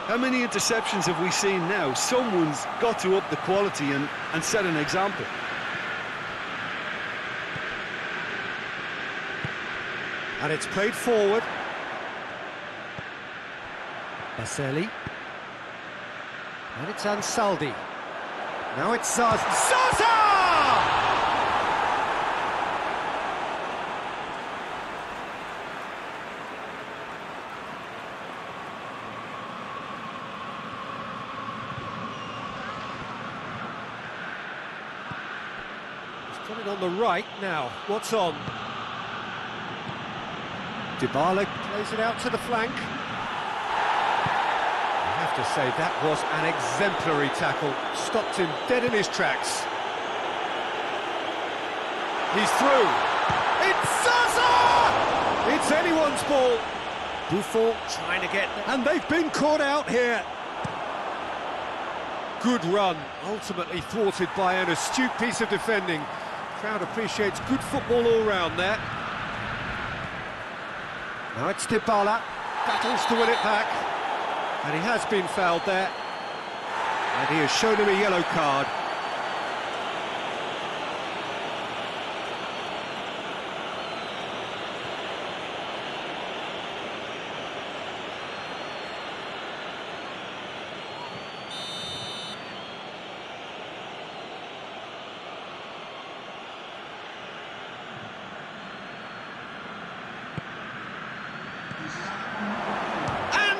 How many interceptions have we seen now? Someone's got to up the quality and set an example. And it's played forward. Baselli. And it's Ansaldi. Now it's Zaza! He's got it on the right now. What's on? Dybala plays it out to the flank. I have to say, that was an exemplary tackle. Stopped him dead in his tracks. He's through. It's Zaza! It's anyone's ball. Buffon trying to get there. And they've been caught out here. Good run, ultimately thwarted by an astute piece of defending. Crowd appreciates good football all round there. Now it's Dybala, battles to win it back, and he has been fouled there, and he has shown him a yellow card.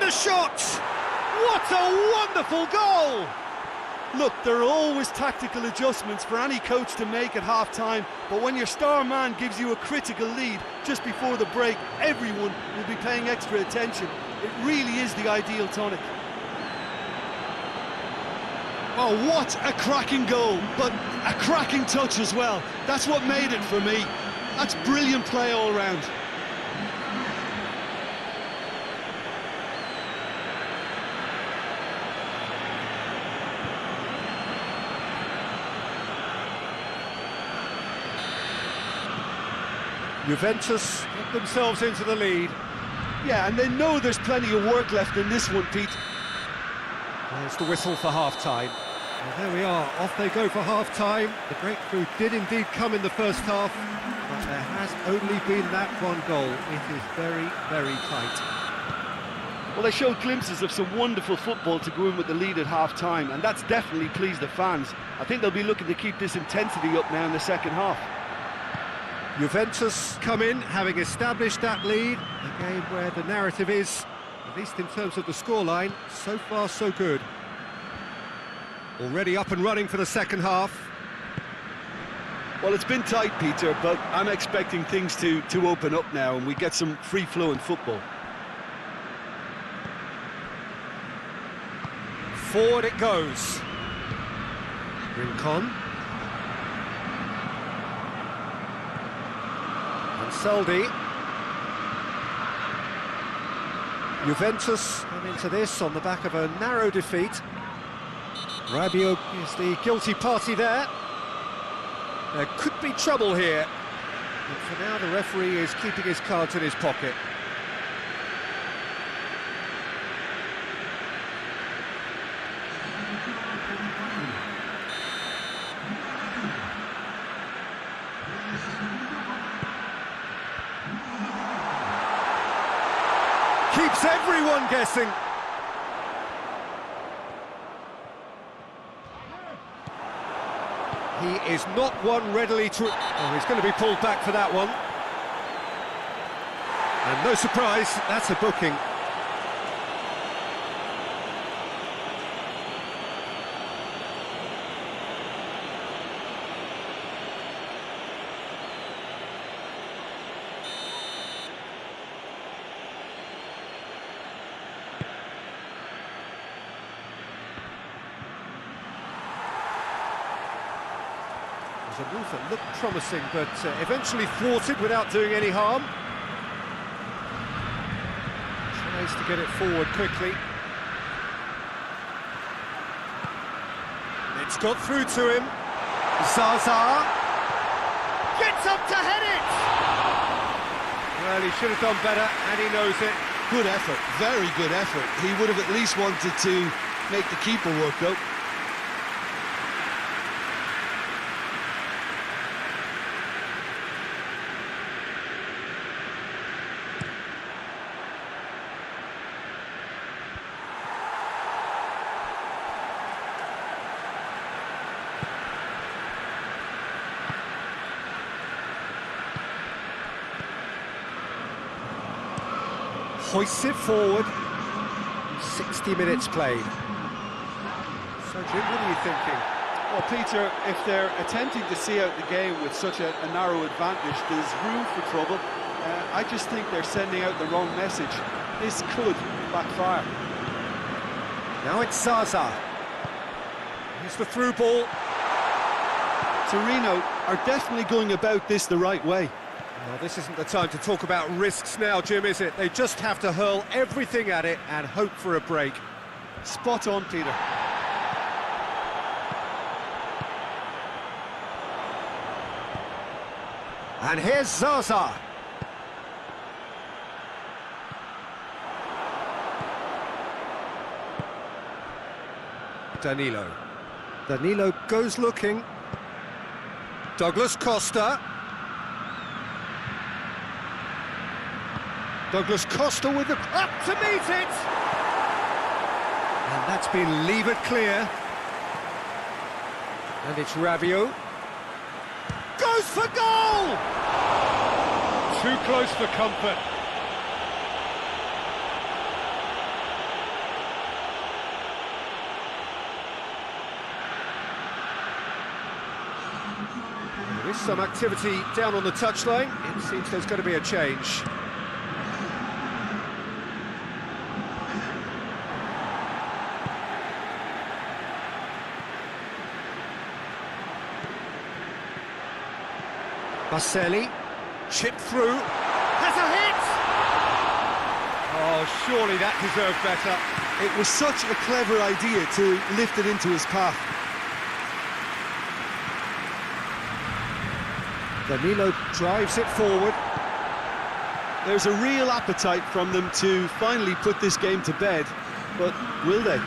Shot! What a wonderful goal! Look, there are always tactical adjustments for any coach to make at half-time, but when your star man gives you a critical lead just before the break, everyone will be paying extra attention. It really is the ideal tonic. Oh, what a cracking goal, but a cracking touch as well. That's what made it for me. That's brilliant play all round. Juventus get themselves into the lead. Yeah, and they know there's plenty of work left in this one, Pete. There's the whistle for half-time. Well, there we are, off they go for half-time. The breakthrough did indeed come in the first half, but there has only been that one goal. It is very, very tight. Well, they showed glimpses of some wonderful football to go in with the lead at half-time, and that's definitely pleased the fans. I think they'll be looking to keep this intensity up now in the second half. Juventus come in, having established that lead, a game where the narrative is, at least in terms of the scoreline, so far so good. Already up and running for the second half. Well, it's been tight, Peter, but I'm expecting things to open up now and we get some free-flowing football. Forward it goes. Rincon. Ansaldi. Juventus come into this on the back of a narrow defeat. Rabiot is the guilty party there. There could be trouble here. But for now, the referee is keeping his cards in his pocket. Keeps everyone guessing. He is not one readily to... Oh, he's going to be pulled back for that one. And no surprise, that's a booking. A move that looked promising, but eventually thwarted without doing any harm. Tries to get it forward quickly. It's got through to him. Zaza gets up to head it! Well, he should have done better, and he knows it. Good effort, very good effort. He would have at least wanted to make the keeper work, though. Hoists it forward. 60 minutes played. So, Jim, what are you thinking? Well, Peter, if they're attempting to see out the game with such a narrow advantage, there's room for trouble. I just think they're sending out the wrong message. This could backfire. Now it's Zaza. Here's the through ball. Torino are definitely going about this the right way. Well, this isn't the time to talk about risks now, Jim, is it? They just have to hurl everything at it and hope for a break. Spot on, Peter. And here's Zaza. Danilo goes looking. Douglas Costa. Douglas Costa with the... up to meet it! And that's been levered clear. And it's Rabiot. Goes for goal! Too close for comfort. There is some activity down on the touchline. It seems there's going to be a change. Baselli, chip through, has a hit! Oh, surely that deserved better. It was such a clever idea to lift it into his path. Danilo drives it forward. There's a real appetite from them to finally put this game to bed, but will they?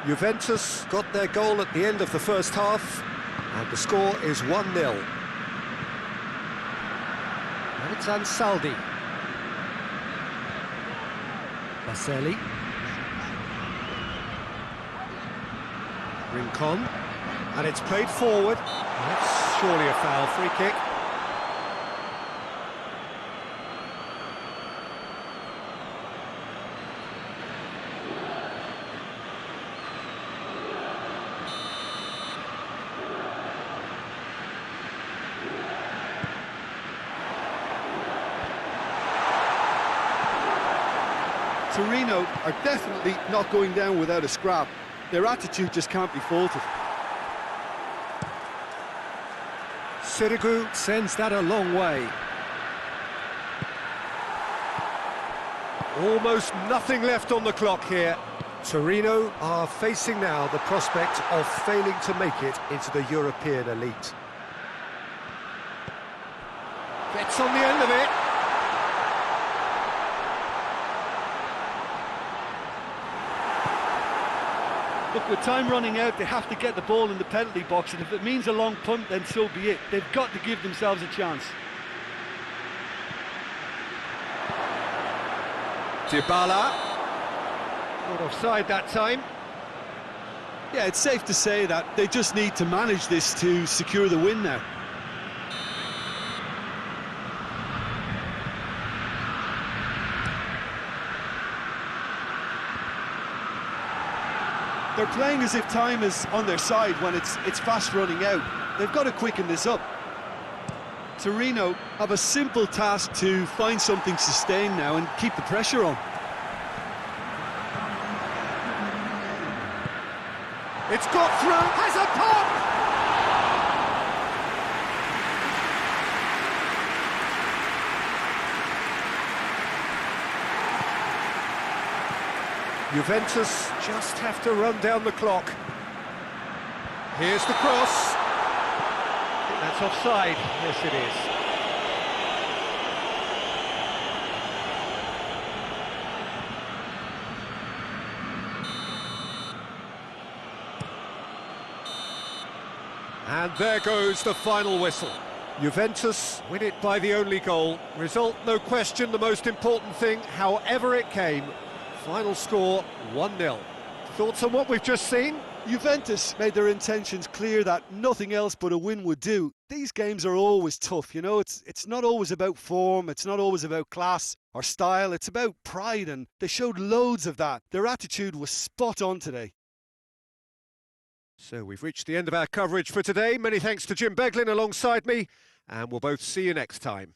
Juventus got their goal at the end of the first half, and the score is 1-0. And it's Ansaldi. Baselli. Rincon. And it's played forward. That's surely a foul, free kick. Torino are definitely not going down without a scrap. Their attitude just can't be faulted. Sirigu sends that a long way. Almost nothing left on the clock here. Torino are facing now the prospect of failing to make it into the European elite. Gets on the end of it. Look, with time running out, they have to get the ball in the penalty box, and if it means a long punt, then so be it. They've got to give themselves a chance. Dybala. Not offside that time. Yeah, it's safe to say that they just need to manage this to secure the win now. They're playing as if time is on their side when it's fast running out. They've got to quicken this up. Torino have a simple task to find something sustained now and keep the pressure on. It's got through, has a pop! Juventus just have to run down the clock. Here's the cross. That's offside. Yes, it is. And there goes the final whistle. Juventus win it by the only goal. Result, no question, the most important thing, however it came. Final score, 1-0. Thoughts on what we've just seen? Juventus made their intentions clear that nothing else but a win would do. These games are always tough, you know, it's not always about form, it's not always about class or style, it's about pride, and they showed loads of that. Their attitude was spot on today. So we've reached the end of our coverage for today. Many thanks to Jim Beglin alongside me, and we'll both see you next time.